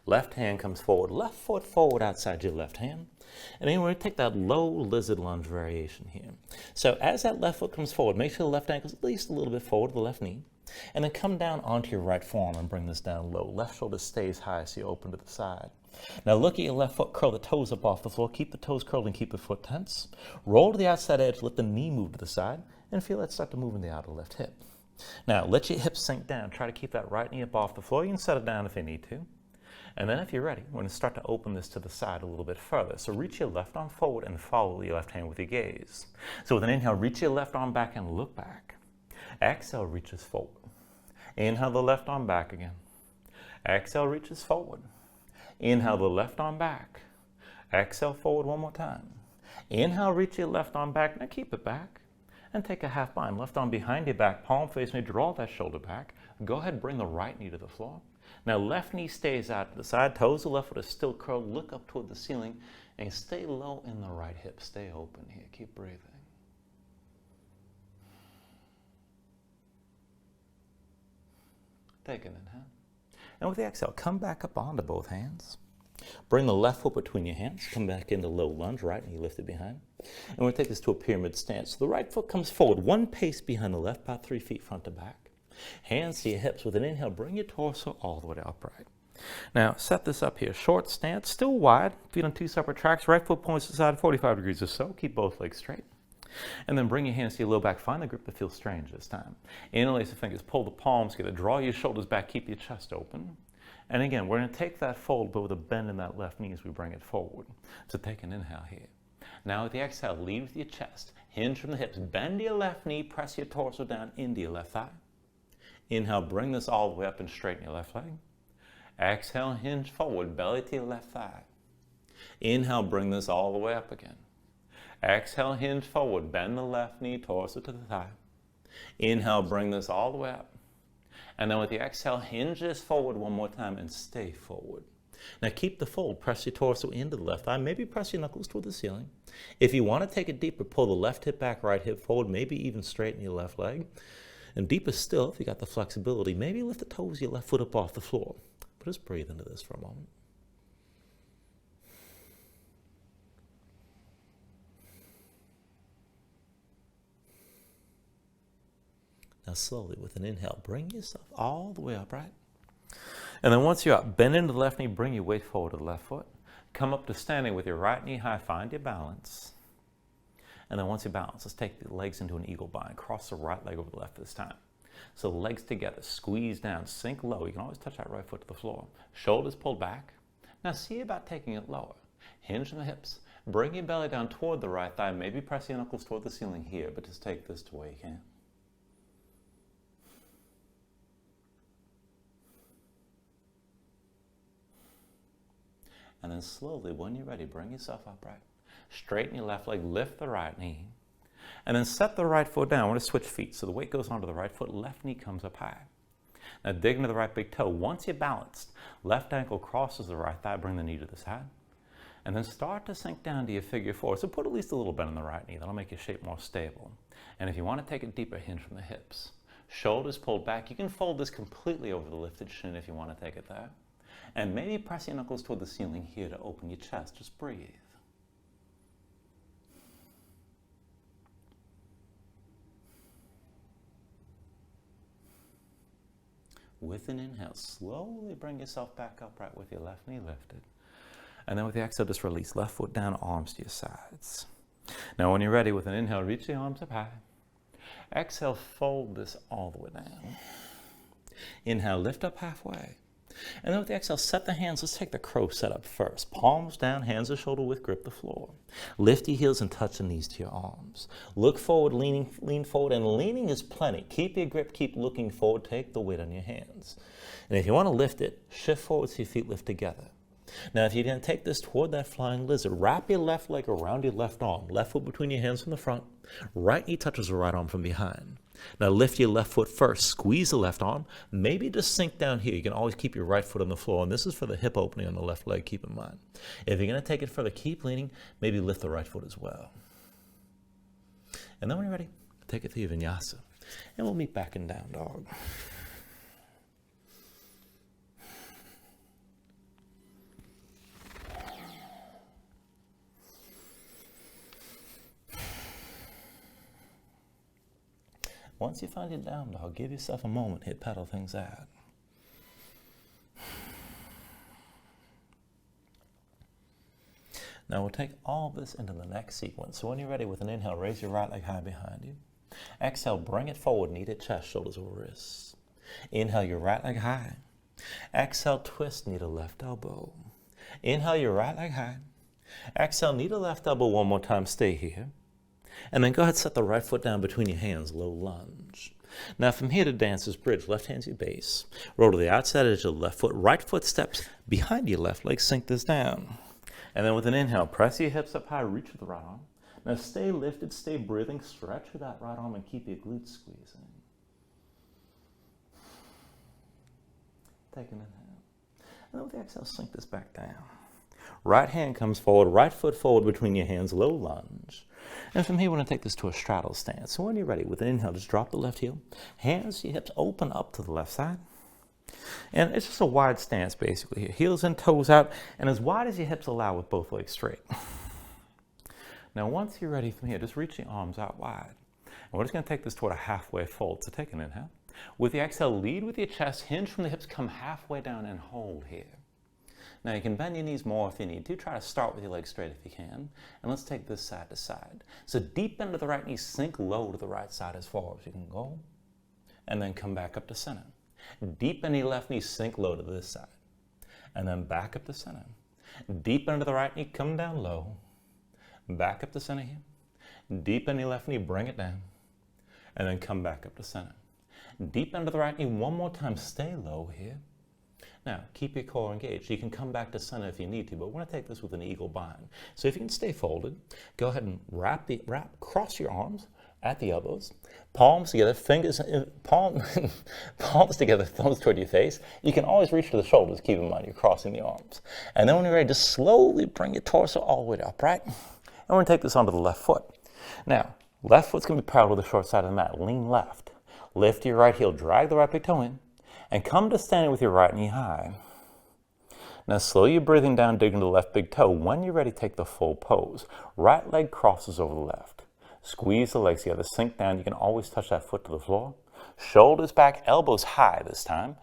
Left hand comes forward, left foot forward outside your left hand. And then we're going to take that low lizard lunge variation here. So as that left foot comes forward, make sure the left ankle is at least a little bit forward to the left knee. And then come down onto your right forearm and bring this down low. Left shoulder stays high so you open to the side. Now look at your left foot, curl the toes up off the floor. Keep the toes curled and keep the foot tense. Roll to the outside edge, let the knee move to the side, and feel that start to move in the outer left hip. Now let your hips sink down. Try to keep that right knee up off the floor. You can set it down if you need to. And then if you're ready, we're going to start to open this to the side a little bit further. So reach your left arm forward and follow your left hand with your gaze. So with an inhale, reach your left arm back and look back. Exhale, reaches forward. Inhale the left arm back again. Exhale, reaches forward. Inhale the left arm back. Exhale, forward one more time. Inhale, reach your left arm back. Now keep it back. And take a half bind. Left arm behind your back, palm face me, draw that shoulder back. Go ahead, bring the right knee to the floor. Now left knee stays out to the side, toes of the left foot is still curled, look up toward the ceiling, and stay low in the right hip. Stay open here, keep breathing. Take an inhale. And with the exhale, come back up onto both hands. Bring the left foot between your hands. Come back into low lunge, right knee lifted behind. And we're going to take this to a pyramid stance. So the right foot comes forward, one pace behind the left, about 3 feet front to back. Hands to your hips. With an inhale, bring your torso all the way to upright. Now set this up here. Short stance, still wide. Feet on two separate tracks. Right foot points to the side 45 degrees or so. Keep both legs straight. And then bring your hands to your low back. Find the grip that feels strange this time. Interlace the fingers. Pull the palms together. Draw your shoulders back. Keep your chest open. And again, we're going to take that fold, but with a bend in that left knee as we bring it forward. So take an inhale here. Now with the exhale, lead with your chest. Hinge from the hips. Bend your left knee. Press your torso down into your left thigh. Inhale, bring this all the way up and straighten your left leg. Exhale, hinge forward, belly to your left thigh. Inhale, bring this all the way up again. Exhale, hinge forward, bend the left knee, torso to the thigh. Inhale, bring this all the way up. And then with the exhale, hinge this forward one more time and stay forward. Now keep the fold, press your torso into the left thigh, maybe press your knuckles toward the ceiling. If you want to take it deeper, pull the left hip back, right hip forward, maybe even straighten your left leg. And deeper still, if you got the flexibility, maybe lift the toes of your left foot up off the floor. But just breathe into this for a moment. Now slowly, with an inhale, bring yourself all the way upright. And then once you're up, bend into the left knee, bring your weight forward to the left foot. Come up to standing with your right knee high, find your balance. And then once you balance, let's take the legs into an eagle bind. Cross the right leg over the left this time. So legs together, squeeze down, sink low. You can always touch that right foot to the floor. Shoulders pulled back. Now see about taking it lower. Hinge from the hips. Bring your belly down toward the right thigh. Maybe press your knuckles toward the ceiling here, but just take this to where you can. And then slowly, when you're ready, bring yourself upright. Straighten your left leg, lift the right knee. And then set the right foot down. We're going to switch feet. So the weight goes onto the right foot, left knee comes up high. Now dig into the right big toe. Once you're balanced, left ankle crosses the right thigh, bring the knee to the side. And then start to sink down to your figure four. So put at least a little bend in the right knee. That'll make your shape more stable. And if you want to take it deeper, hinge from the hips. Shoulders pulled back. You can fold this completely over the lifted shin if you want to take it there. And maybe press your knuckles toward the ceiling here to open your chest. Just breathe. With an inhale, slowly bring yourself back upright with your left knee lifted. And then with the exhale, just release. Left foot down, arms to your sides. Now when you're ready, with an inhale, reach the arms up high. Exhale, fold this all the way down. Inhale, lift up halfway. And then with the exhale, set the hands. Let's take the crow setup first. Palms down, hands to shoulder width, grip the floor. Lift your heels and touch the knees to your arms. Look forward, lean forward, and leaning is plenty. Keep your grip, keep looking forward, take the weight on your hands. And if you want to lift it, shift forward so your feet lift together. Now if you're going to take this toward that flying lizard, wrap your left leg around your left arm, left foot between your hands from the front, right knee touches the right arm from behind. Now lift your left foot first, squeeze the left arm, maybe just sink down here. You can always keep your right foot on the floor, and this is for the hip opening on the left leg, keep in mind. If you're going to take it further, keep leaning, maybe lift the right foot as well. And then when you're ready, take it to your Vinyasa, and we'll meet back in down dog. Once you find your down dog, give yourself a moment here, pedal things out. Now we'll take all this into the next sequence. So when you're ready, with an inhale, raise your right leg high behind you. Exhale, bring it forward, knee to chest, shoulders over wrists. Inhale, your right leg high. Exhale, twist, knee to left elbow. Inhale, your right leg high. Exhale, knee to left elbow one more time, stay here. And then go ahead, set the right foot down between your hands, low lunge. Now from here to dancer's bridge, left hand's your base. Roll to the outside edge of the left foot, right foot steps behind your left leg, sink this down. And then with an inhale, press your hips up high, reach with the right arm. Now stay lifted, stay breathing, stretch with that right arm and keep your glutes squeezing. Take an inhale. And then with the exhale, sink this back down. Right hand comes forward, right foot forward between your hands, low lunge. And from here, we're going to take this to a straddle stance. So when you're ready, with an inhale, just drop the left heel. Hands to your hips, open up to the left side. And it's just a wide stance, basically. Here. Heels and toes out, and as wide as your hips allow with both legs straight. Now, once you're ready from here, just reach the arms out wide. And we're just going to take this toward a halfway fold. So take an inhale. With the exhale, lead with your chest, hinge from the hips, come halfway down and hold here. Now you can bend your knees more if you need to. Try to start with your legs straight if you can. And let's take this side to side. So deep into the right knee, sink low to the right side as far as you can go. And then come back up to center. Deep into your left knee, sink low to this side. And then back up to center. Deep into the right knee, come down low. Back up to center here. Deep into your left knee, bring it down. And then come back up to center. Deep into the right knee, one more time, stay low here. Now, keep your core engaged. You can come back to center if you need to, but we're going to take this with an eagle bind. So if you can stay folded, go ahead and cross your arms at the elbows, palms together, palms together, thumbs toward your face. You can always reach to the shoulders, keep in mind you're crossing the arms. And then when you're ready, just slowly bring your torso all the way up, right? And we're going to take this onto the left foot. Now, left foot's going to be parallel to the short side of the mat. Lean left. Lift your right heel, drag the right big toe in. And come to standing with your right knee high. Now slow your breathing down, dig into the left big toe. When you're ready, take the full pose. Right leg crosses over the left. Squeeze the legs together, sink down. You can always touch that foot to the floor. Shoulders back, elbows high this time.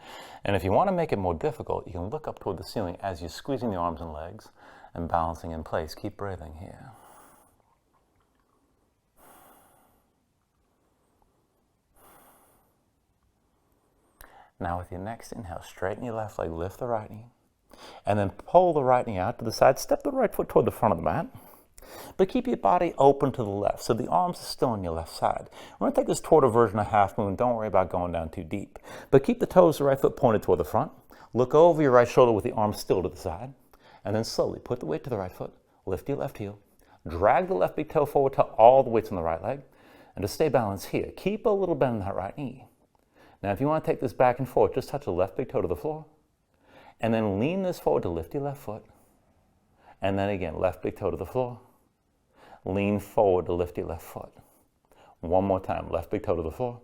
And if you want to make it more difficult, you can look up toward the ceiling as you're squeezing the arms and legs and balancing in place. Keep breathing here. Now with your next inhale, straighten your left leg, lift the right knee, and then pull the right knee out to the side. Step the right foot toward the front of the mat, but keep your body open to the left, so the arms are still on your left side. We're going to take this toward a version of half moon. Don't worry about going down too deep, but keep the toes, the right foot pointed toward the front. Look over your right shoulder with the arms still to the side, and then slowly put the weight to the right foot, lift your left heel, drag the left big toe forward till all the weight's on the right leg, and just stay balanced here. Keep a little bend in that right knee. Now, if you want to take this back and forth, just touch the left big toe to the floor, and then lean this forward to lift your left foot, and then again, left big toe to the floor, lean forward to lift your left foot. One more time, left big toe to the floor,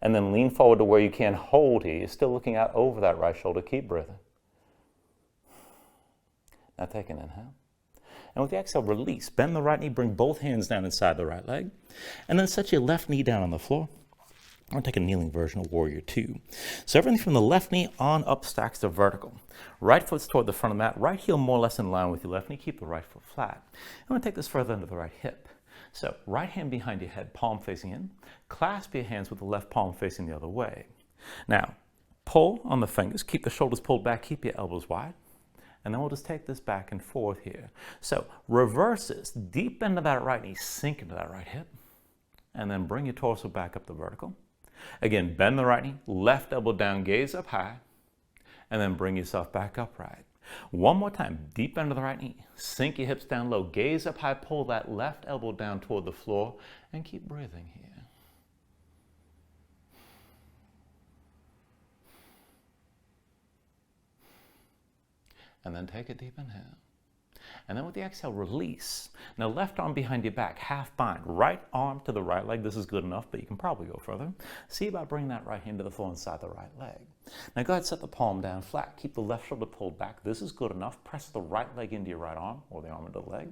and then lean forward to where you can hold here. You're still looking out over that right shoulder. Keep breathing. Now take an inhale. And with the exhale, release. Bend the right knee, bring both hands down inside the right leg, and then set your left knee down on the floor. I'm going to take a kneeling version of Warrior 2. So everything from the left knee on up stacks to vertical. Right foot's toward the front of the mat, right heel more or less in line with your left knee, keep the right foot flat. I'm going to take this further into the right hip. So right hand behind your head, palm facing in. Clasp your hands with the left palm facing the other way. Now, pull on the fingers, keep the shoulders pulled back, keep your elbows wide. And then we'll just take this back and forth here. So reverses, deep into that right knee, sink into that right hip. And then bring your torso back up to vertical. Again, bend the right knee, left elbow down, gaze up high, and then bring yourself back upright. One more time, deep into the right knee, sink your hips down low, gaze up high, pull that left elbow down toward the floor, and keep breathing here. And then take a deep inhale. And then with the exhale, release. Now left arm behind your back, half bind. Right arm to the right leg. This is good enough, but you can probably go further. See about bringing that right hand to the floor inside the right leg. Now go ahead, set the palm down flat. Keep the left shoulder pulled back. This is good enough. Press the right leg into your right arm, or the arm into the leg.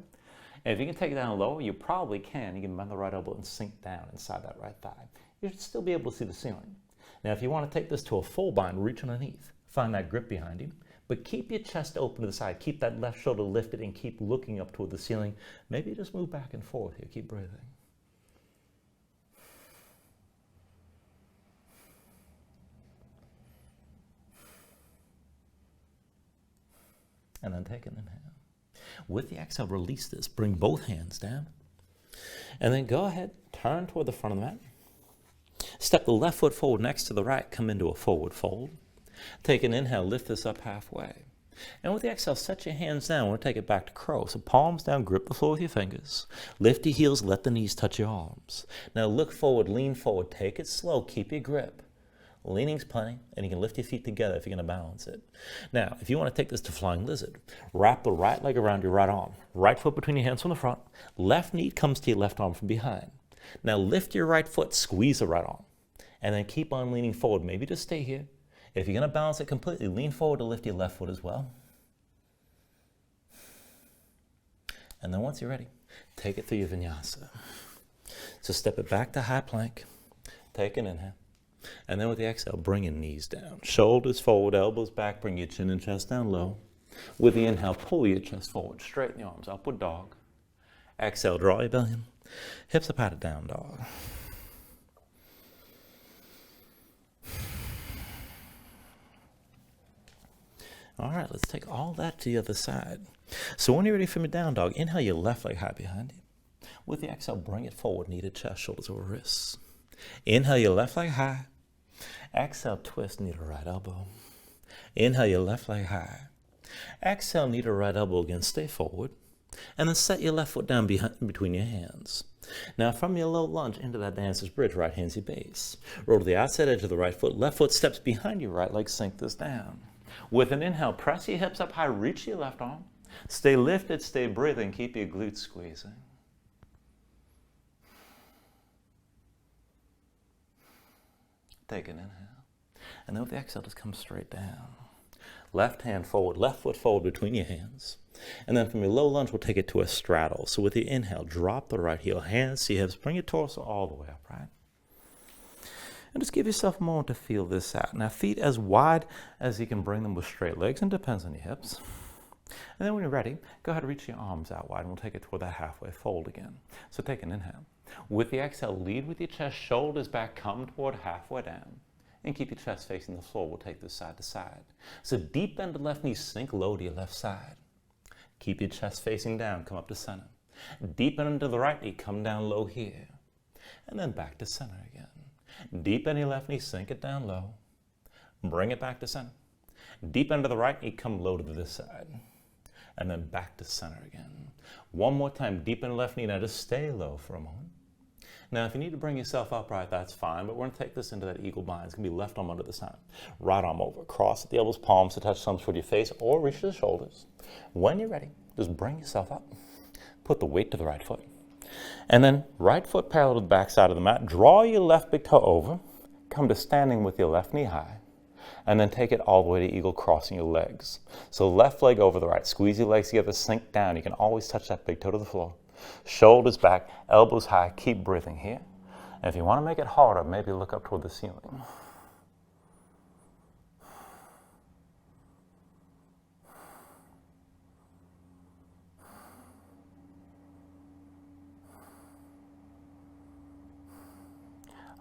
And if you can take it down lower, you probably can. You can bend the right elbow and sink down inside that right thigh. You should still be able to see the ceiling. Now if you want to take this to a full bind, reach underneath. Find that grip behind you. But keep your chest open to the side. Keep that left shoulder lifted and keep looking up toward the ceiling. Maybe just move back and forth here. Keep breathing. And then take an inhale. With the exhale, release this. Bring both hands down. And then go ahead, turn toward the front of the mat. Step the left foot forward next to the right. Come into a forward fold. Take an inhale, lift this up halfway. And with the exhale, set your hands down. We'll take it back to crow. So palms down, grip the floor with your fingers. Lift your heels, let the knees touch your arms. Now look forward, lean forward, take it slow, keep your grip. Leaning's plenty, and you can lift your feet together if you're going to balance it. Now, if you want to take this to flying lizard, wrap the right leg around your right arm. Right foot between your hands from the front. Left knee comes to your left arm from behind. Now lift your right foot, squeeze the right arm. And then keep on leaning forward. Maybe just stay here. If you're going to balance it completely, lean forward to lift your left foot as well. And then once you're ready, take it through your Vinyasa. So step it back to high plank. Take an inhale. And then with the exhale, bring your knees down. Shoulders forward, elbows back, bring your chin and chest down low. With the inhale, pull your chest forward, straighten the arms, upward dog. Exhale, draw your belly in. Hips are patted down, dog. All right, let's take all that to the other side. So when you're ready for your down dog, inhale your left leg high behind you. With the exhale, bring it forward, knee to chest, shoulders over wrists. Inhale your left leg high. Exhale, twist, knee to right elbow. Inhale your left leg high. Exhale, knee to right elbow again, stay forward. And then set your left foot down between your hands. Now from your low lunge into that dancer's bridge, right hand's your base. Roll to the outside edge of the right foot, left foot steps behind your right leg, sink this down. With an inhale, press your hips up high, reach your left arm. Stay lifted, stay breathing, keep your glutes squeezing. Take an inhale. And then with the exhale, just come straight down. Left hand forward, left foot forward between your hands. And then from your low lunge, we'll take it to a straddle. So with the inhale, drop the right heel, hands to your hips, bring your torso all the way up, right? And just give yourself a moment to feel this out. Now, feet as wide as you can bring them with straight legs, and depends on your hips. And then when you're ready, go ahead and reach your arms out wide, and we'll take it toward that halfway fold again. So take an inhale. With the exhale, lead with your chest, shoulders back, come toward halfway down. And keep your chest facing the floor. We'll take this side to side. So deep bend the left knee, sink low to your left side. Keep your chest facing down, come up to center. Deepen into the right knee, come down low here. And then back to center again. Deep into your left knee, sink it down low. Bring it back to center. Deep into the right knee, come low to this side. And then back to center again. One more time, deep in the left knee. Now just stay low for a moment. Now if you need to bring yourself upright, that's fine, but we're going to take this into that eagle bind. It's going to be left arm under this time. Right arm over. Cross at the elbows, palms to touch thumbs toward your face, or reach to the shoulders. When you're ready, just bring yourself up. Put the weight to the right foot. And then right foot parallel to the back side of the mat. Draw your left big toe over. Come to standing with your left knee high. And then take it all the way to eagle, crossing your legs. So left leg over the right. Squeeze your legs together, sink down. You can always touch that big toe to the floor. Shoulders back, elbows high. Keep breathing here. And if you want to make it harder, maybe look up toward the ceiling.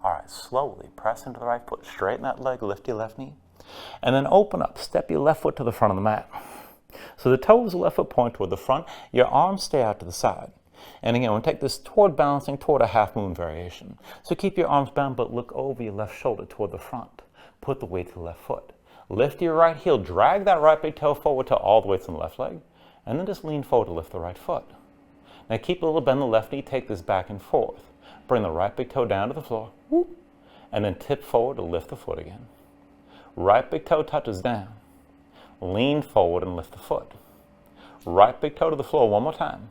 All right, slowly press into the right foot, straighten that leg, lift your left knee, and then open up, step your left foot to the front of the mat. So the toes of the left foot point toward the front, your arms stay out to the side. And again, we'll take this toward balancing toward a half moon variation. So keep your arms bound, but look over your left shoulder toward the front. Put the weight to the left foot. Lift your right heel, drag that right big toe forward to all the way to the left leg, and then just lean forward to lift the right foot. Now keep a little bend in the left knee, take this back and forth. Bring the right big toe down to the floor, whoop, and then tip forward to lift the foot again. Right big toe touches down. Lean forward and lift the foot. Right big toe to the floor one more time.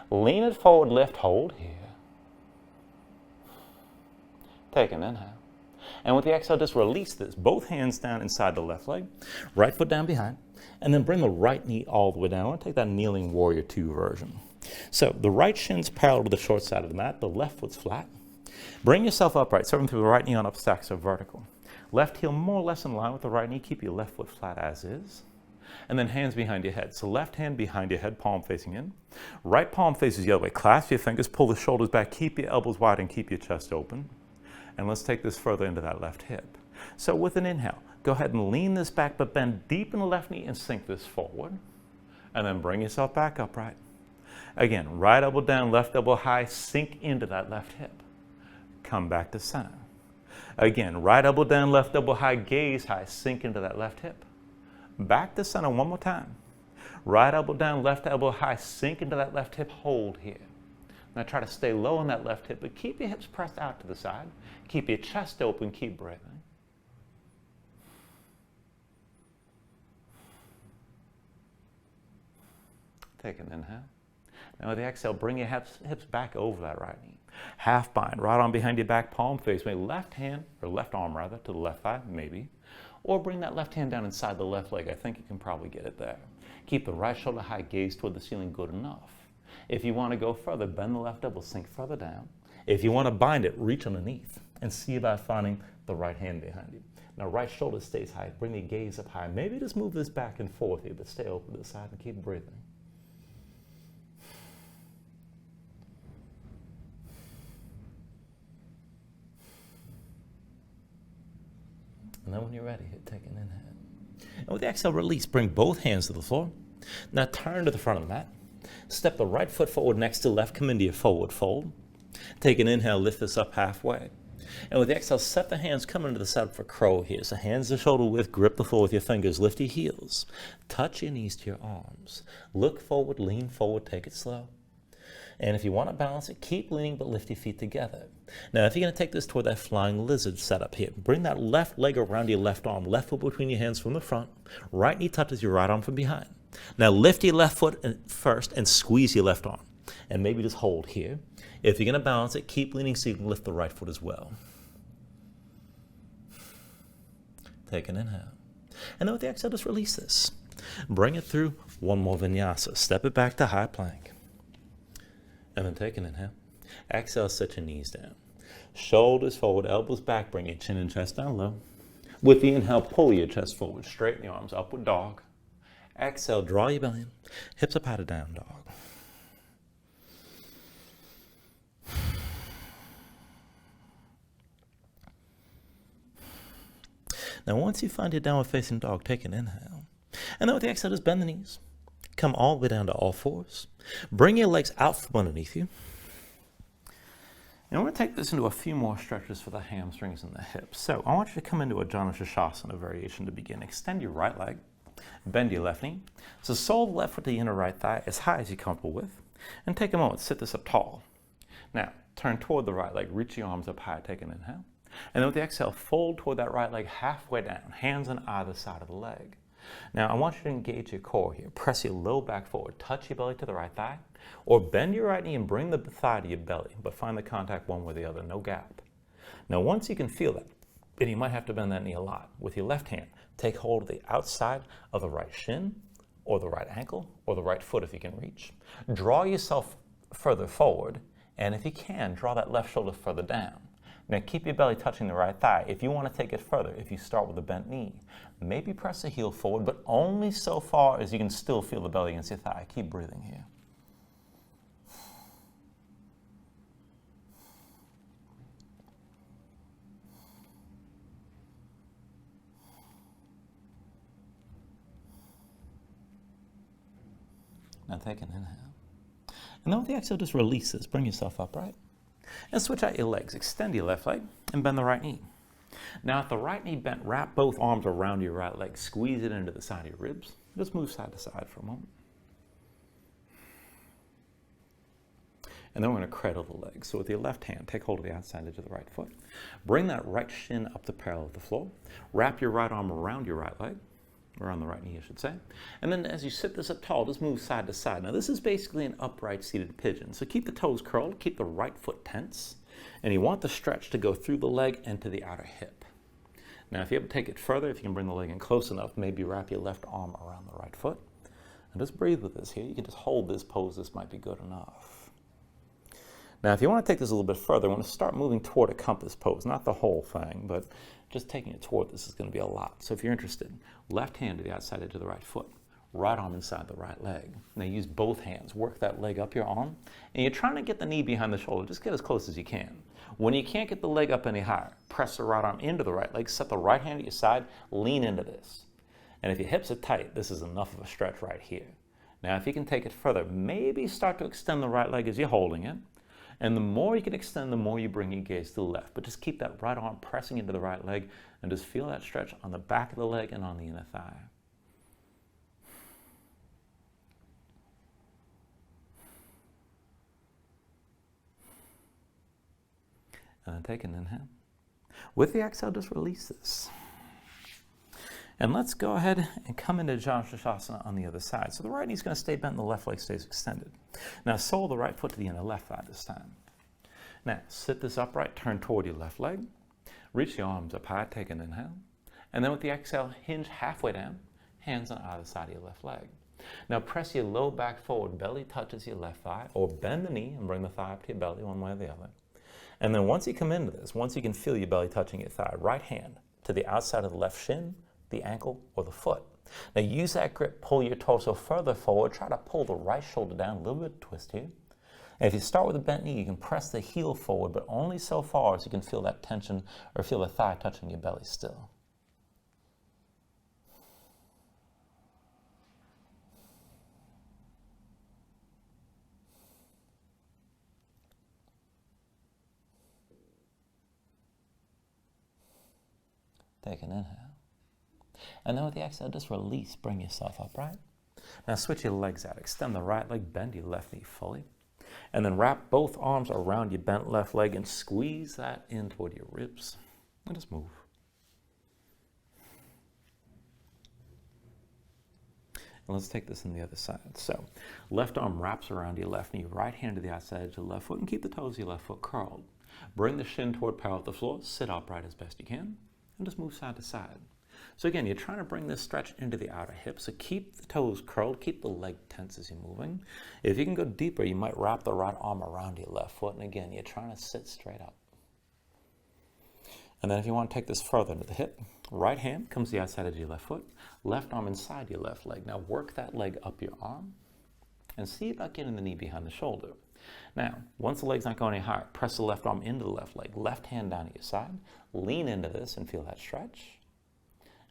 Lean it forward, lift, hold here. Take an inhale. And with the exhale, just release this. Both hands down inside the left leg. Right foot down behind. And then bring the right knee all the way down. I want to take that kneeling warrior 2 version. So the right shin's parallel to the short side of the mat. The left foot's flat. Bring yourself upright, starting through the right knee on up, stack so vertical. Left heel more or less in line with the right knee. Keep your left foot flat as is. And then hands behind your head. So left hand behind your head, palm facing in. Right palm faces the other way. Clasp your fingers, pull the shoulders back, keep your elbows wide and keep your chest open. And let's take this further into that left hip. So with an inhale, go ahead and lean this back, but bend deep in the left knee and sink this forward. And then bring yourself back upright. Again, right elbow down, left elbow high, sink into that left hip. Come back to center. Again, right elbow down, left elbow high, gaze high, sink into that left hip. Back to center one more time. Right elbow down, left elbow high, sink into that left hip, hold here. Now try to stay low on that left hip, but keep your hips pressed out to the side. Keep your chest open, keep breathing. Take an inhale. Now with the exhale, bring your hips back over that right knee. Half bind, right arm behind your back, palm face, maybe left hand, or left arm rather, to the left thigh, maybe. Or bring that left hand down inside the left leg. I think you can probably get it there. Keep the right shoulder high, gaze toward the ceiling, good enough. If you want to go further, bend the left elbow, sink further down. If you want to bind it, reach underneath and see about finding the right hand behind you. Now right shoulder stays high, bring your gaze up high. Maybe just move this back and forth here, but stay open to the side and keep breathing. And then when you're ready, take an inhale. And with the exhale, release. Bring both hands to the floor. Now turn to the front of the mat. Step the right foot forward next to left. Come into your forward fold. Take an inhale, lift this up halfway. And with the exhale, set the hands, come into the side for crow here. So hands to shoulder width, grip the floor with your fingers, lift your heels. Touch your knees to your arms. Look forward, lean forward, take it slow. And if you want to balance it, keep leaning, but lift your feet together. Now, if you're going to take this toward that flying lizard setup here, bring that left leg around your left arm, left foot between your hands from the front, right knee touches your right arm from behind. Now, lift your left foot first and squeeze your left arm. And maybe just hold here. If you're going to balance it, keep leaning so you can lift the right foot as well. Take an inhale. And then with the exhale, just release this. Bring it through one more vinyasa. Step it back to high plank. And then take an inhale. Exhale, set your knees down. Shoulders forward, elbows back, bring your chin and chest down low. With the inhale, pull your chest forward, straighten your arms, upward dog. Exhale, draw your belly in, hips up high to down dog. Now once you find your downward facing dog, take an inhale. And then with the exhale, just bend the knees. Come all the way down to all fours. Bring your legs out from underneath you. And we're going to take this into a few more stretches for the hamstrings and the hips. So I want you to come into a Janu Shasana variation to begin. Extend your right leg. Bend your left knee. So sole the left foot to the inner right thigh as high as you're comfortable with. And take a moment, sit this up tall. Now, turn toward the right leg. Reach your arms up high. Take an inhale. And then with the exhale, fold toward that right leg halfway down. Hands on either side of the leg. Now, I want you to engage your core here. Press your low back forward. Touch your belly to the right thigh. Or bend your right knee and bring the thigh to your belly. But find the contact one with the other. No gap. Now, once you can feel that, and you might have to bend that knee a lot, with your left hand, take hold of the outside of the right shin, or the right ankle, or the right foot if you can reach. Draw yourself further forward, and if you can, draw that left shoulder further down. Now keep your belly touching the right thigh. If you want to take it further, if you start with a bent knee, maybe press the heel forward, but only so far as you can still feel the belly against your thigh. Keep breathing here. Now take an inhale. And then with the exhale, just release this. Bring yourself upright. And switch out your legs. Extend your left leg and bend the right knee. Now, if the right knee bent, wrap both arms around your right leg. Squeeze it into the side of your ribs. Just move side to side for a moment. And then we're going to cradle the legs. So with your left hand, take hold of the outside edge of the right foot. Bring that right shin up to parallel with the floor. Wrap your right arm around your right leg. Or on the right knee, I should say. And then as you sit this up tall, just move side to side. Now this is basically an upright seated pigeon. So keep the toes curled, keep the right foot tense. And you want the stretch to go through the leg and to the outer hip. Now if you ever take it further, if you can bring the leg in close enough, maybe wrap your left arm around the right foot. And just breathe with this here. You can just hold this pose. This might be good enough. Now if you want to take this a little bit further, I want to start moving toward a compass pose. Not the whole thing, but just taking it toward this is going to be a lot. So if you're interested, left hand to the outside edge of the right foot, right arm inside the right leg. Now use both hands, work that leg up your arm, and you're trying to get the knee behind the shoulder. Just get as close as you can. When you can't get the leg up any higher, press the right arm into the right leg, set the right hand at your side, lean into this. And if your hips are tight, this is enough of a stretch right here. Now if you can take it further, maybe start to extend the right leg as you're holding it. And the more you can extend, the more you bring your gaze to the left. But just keep that right arm pressing into the right leg and just feel that stretch on the back of the leg and on the inner thigh. And then take an inhale. With the exhale, just release this. And let's go ahead and come into Janusasana on the other side. So the right knee is going to stay bent and the left leg stays extended. Now sole the right foot to the inner left thigh this time. Now sit this upright, turn toward your left leg. Reach the arms up high, take an inhale. And then with the exhale, hinge halfway down, hands on either side of your left leg. Now press your low back forward, belly touches your left thigh, or bend the knee and bring the thigh up to your belly one way or the other. And then once you come into this, once you can feel your belly touching your thigh, right hand to the outside of the left shin, the ankle, or the foot. Now use that grip, pull your torso further forward, try to pull the right shoulder down, a little bit of twist here. And if you start with a bent knee, you can press the heel forward, but only so far as you can feel that tension or feel the thigh touching your belly still. Take an inhale. And then with the exhale, just release, bring yourself upright. Now switch your legs out. Extend the right leg, bend your left knee fully. And then wrap both arms around your bent left leg and squeeze that in toward your ribs. And just move. And let's take this on the other side. So left arm wraps around your left knee, right hand to the outside edge of the left foot, and keep the toes of your left foot curled. Bring the shin toward parallel with the floor, sit upright as best you can, and just move side to side. So again, you're trying to bring this stretch into the outer hip. So keep the toes curled, keep the leg tense as you're moving. If you can go deeper, you might wrap the right arm around your left foot. And again, you're trying to sit straight up. And then if you want to take this further into the hip, right hand comes to the outside edge of your left foot, left arm inside your left leg. Now work that leg up your arm and see about getting the knee behind the shoulder. Now, once the leg's not going any higher, press the left arm into the left leg, left hand down at your side, lean into this and feel that stretch.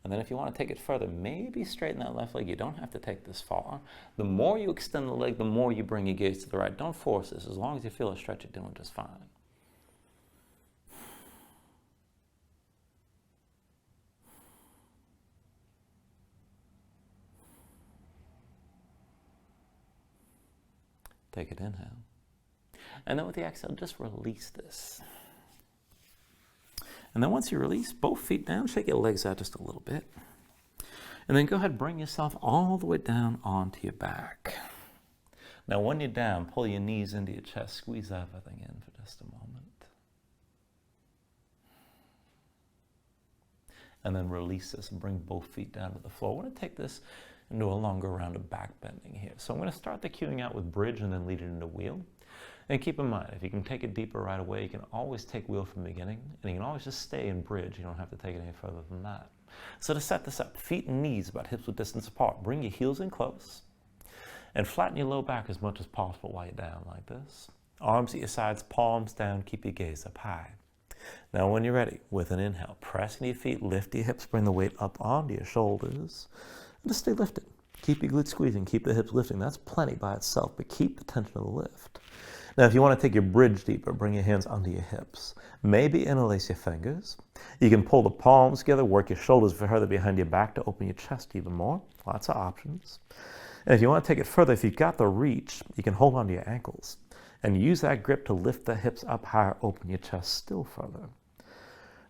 And then if you want to take it further, maybe straighten that left leg. You don't have to take this far. The more you extend the leg, the more you bring your gaze to the right. Don't force this. As long as you feel a stretch, you're doing just fine. Take an inhale. And then with the exhale, just release this. And then once you release, both feet down, shake your legs out just a little bit. And then go ahead and bring yourself all the way down onto your back. Now when you're down, pull your knees into your chest, squeeze everything in for just a moment. And then release this and bring both feet down to the floor. I want to take this into a longer round of back bending here. So I'm going to start the cueing out with bridge and then lead it into wheel. And keep in mind, if you can take it deeper right away, you can always take wheel from the beginning, and you can always just stay in bridge. You don't have to take it any further than that. So to set this up, feet and knees about hips width distance apart. Bring your heels in close, and flatten your low back as much as possible while you're down like this. Arms at your sides, palms down, keep your gaze up high. Now when you're ready, with an inhale, press into your feet, lift your hips, bring the weight up onto your shoulders, and just stay lifted. Keep your glutes squeezing, keep the hips lifting. That's plenty by itself, but keep the tension of the lift. Now if you want to take your bridge deeper, bring your hands under your hips. Maybe interlace your fingers. You can pull the palms together, work your shoulders further behind your back to open your chest even more. Lots of options. And if you want to take it further, if you've got the reach, you can hold onto your ankles and use that grip to lift the hips up higher, open your chest still further.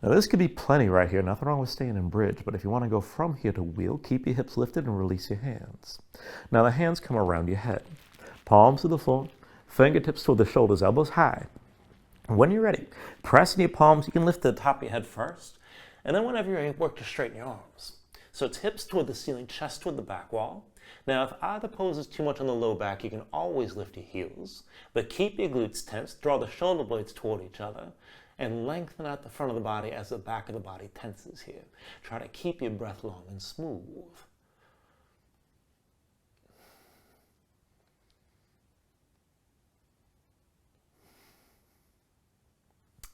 Now this could be plenty right here, nothing wrong with staying in bridge, but if you want to go from here to wheel, keep your hips lifted and release your hands. Now the hands come around your head, palms to the floor, fingertips toward the shoulders, elbows high. When you're ready, press in your palms, you can lift to the top of your head first, and then whenever you're ready, work to straighten your arms. So it's hips toward the ceiling, chest toward the back wall. Now, if either pose is too much on the low back, you can always lift your heels, but keep your glutes tense, draw the shoulder blades toward each other, and lengthen out the front of the body as the back of the body tenses here. Try to keep your breath long and smooth.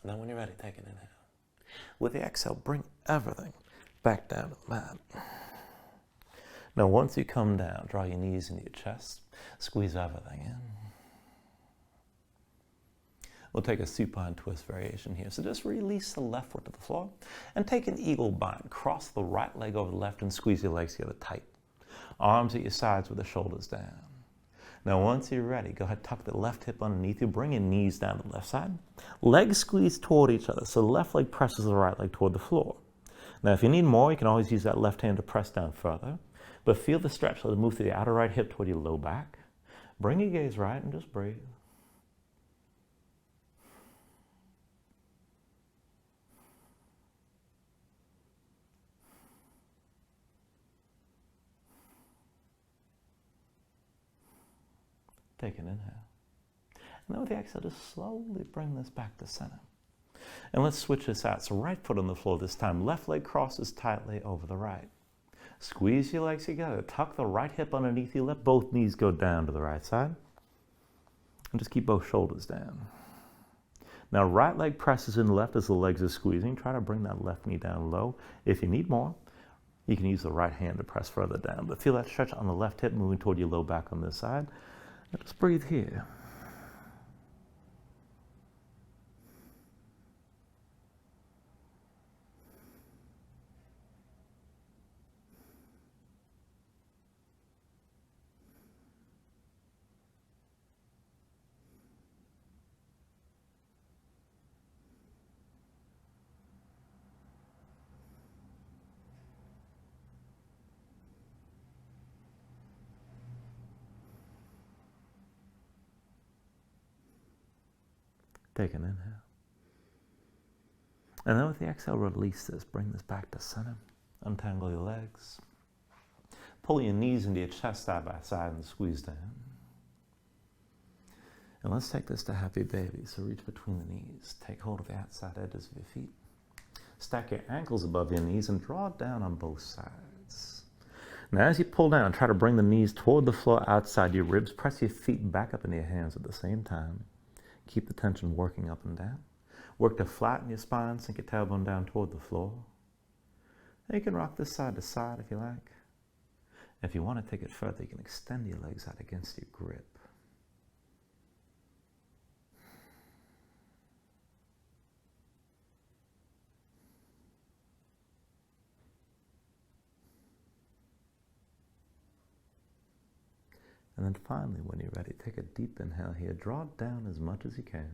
And then when you're ready, take an inhale. With the exhale, bring everything back down to the mat. Now once you come down, draw your knees into your chest, squeeze everything in. We'll take a supine twist variation here. So just release the left foot to the floor and take an eagle bind. Cross the right leg over the left and squeeze your legs together tight. Arms at your sides with the shoulders down. Now once you're ready, go ahead, tuck the left hip underneath you, bring your knees down to the left side. Legs squeeze toward each other, so the left leg presses the right leg toward the floor. Now if you need more, you can always use that left hand to press down further, but feel the stretch, let it move through the outer right hip toward your low back. Bring your gaze right and just breathe. Take an inhale. And then with the exhale, just slowly bring this back to center. And let's switch this out. So right foot on the floor this time. Left leg crosses tightly over the right. Squeeze your legs together. Tuck the right hip underneath you. Let both knees go down to the right side. And just keep both shoulders down. Now right leg presses in left as the legs are squeezing. Try to bring that left knee down low. If you need more, you can use the right hand to press further down. But feel that stretch on the left hip moving toward your low back on this side. And just breathe here. Take an inhale. And then with the exhale, release this. Bring this back to center. Untangle your legs. Pull your knees into your chest side by side and squeeze down. And let's take this to happy baby. So reach between the knees. Take hold of the outside edges of your feet. Stack your ankles above your knees and draw down on both sides. Now as you pull down, try to bring the knees toward the floor outside your ribs. Press your feet back up into your hands at the same time. Keep the tension working up and down. Work to flatten your spine, sink your tailbone down toward the floor. And you can rock this side to side if you like. If you want to take it further, you can extend your legs out against your grip. And then finally, when you're ready, take a deep inhale here. Draw it down as much as you can.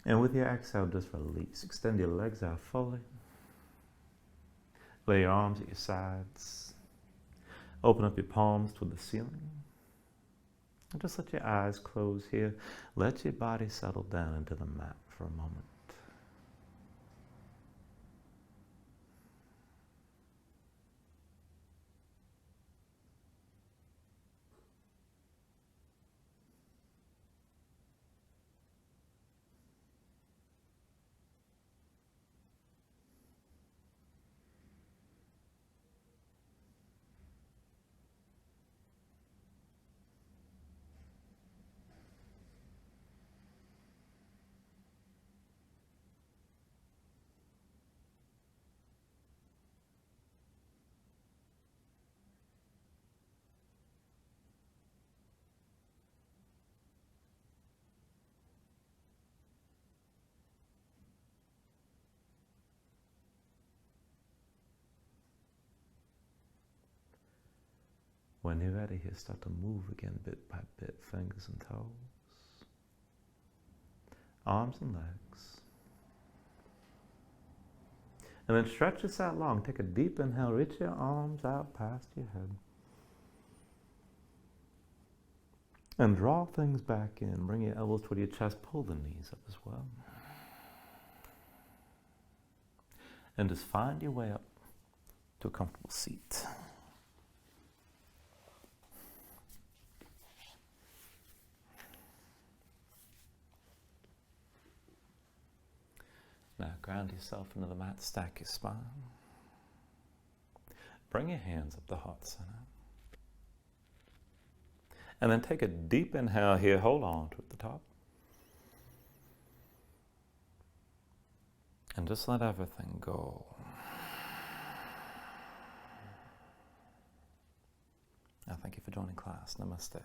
And with your exhale, just release. Extend your legs out fully. Lay your arms at your sides. Open up your palms toward the ceiling. And just let your eyes close here. Let your body settle down into the mat for a moment. When you're ready here, start to move again bit by bit, fingers and toes, arms and legs. And then stretch this out long. Take a deep inhale, reach your arms out past your head. And draw things back in. Bring your elbows toward your chest, pull the knees up as well. And just find your way up to a comfortable seat. Now ground yourself into the mat, stack your spine. Bring your hands up the heart center. And then take a deep inhale here, hold on to the top. And just let everything go. Now thank you for joining class. Namaste.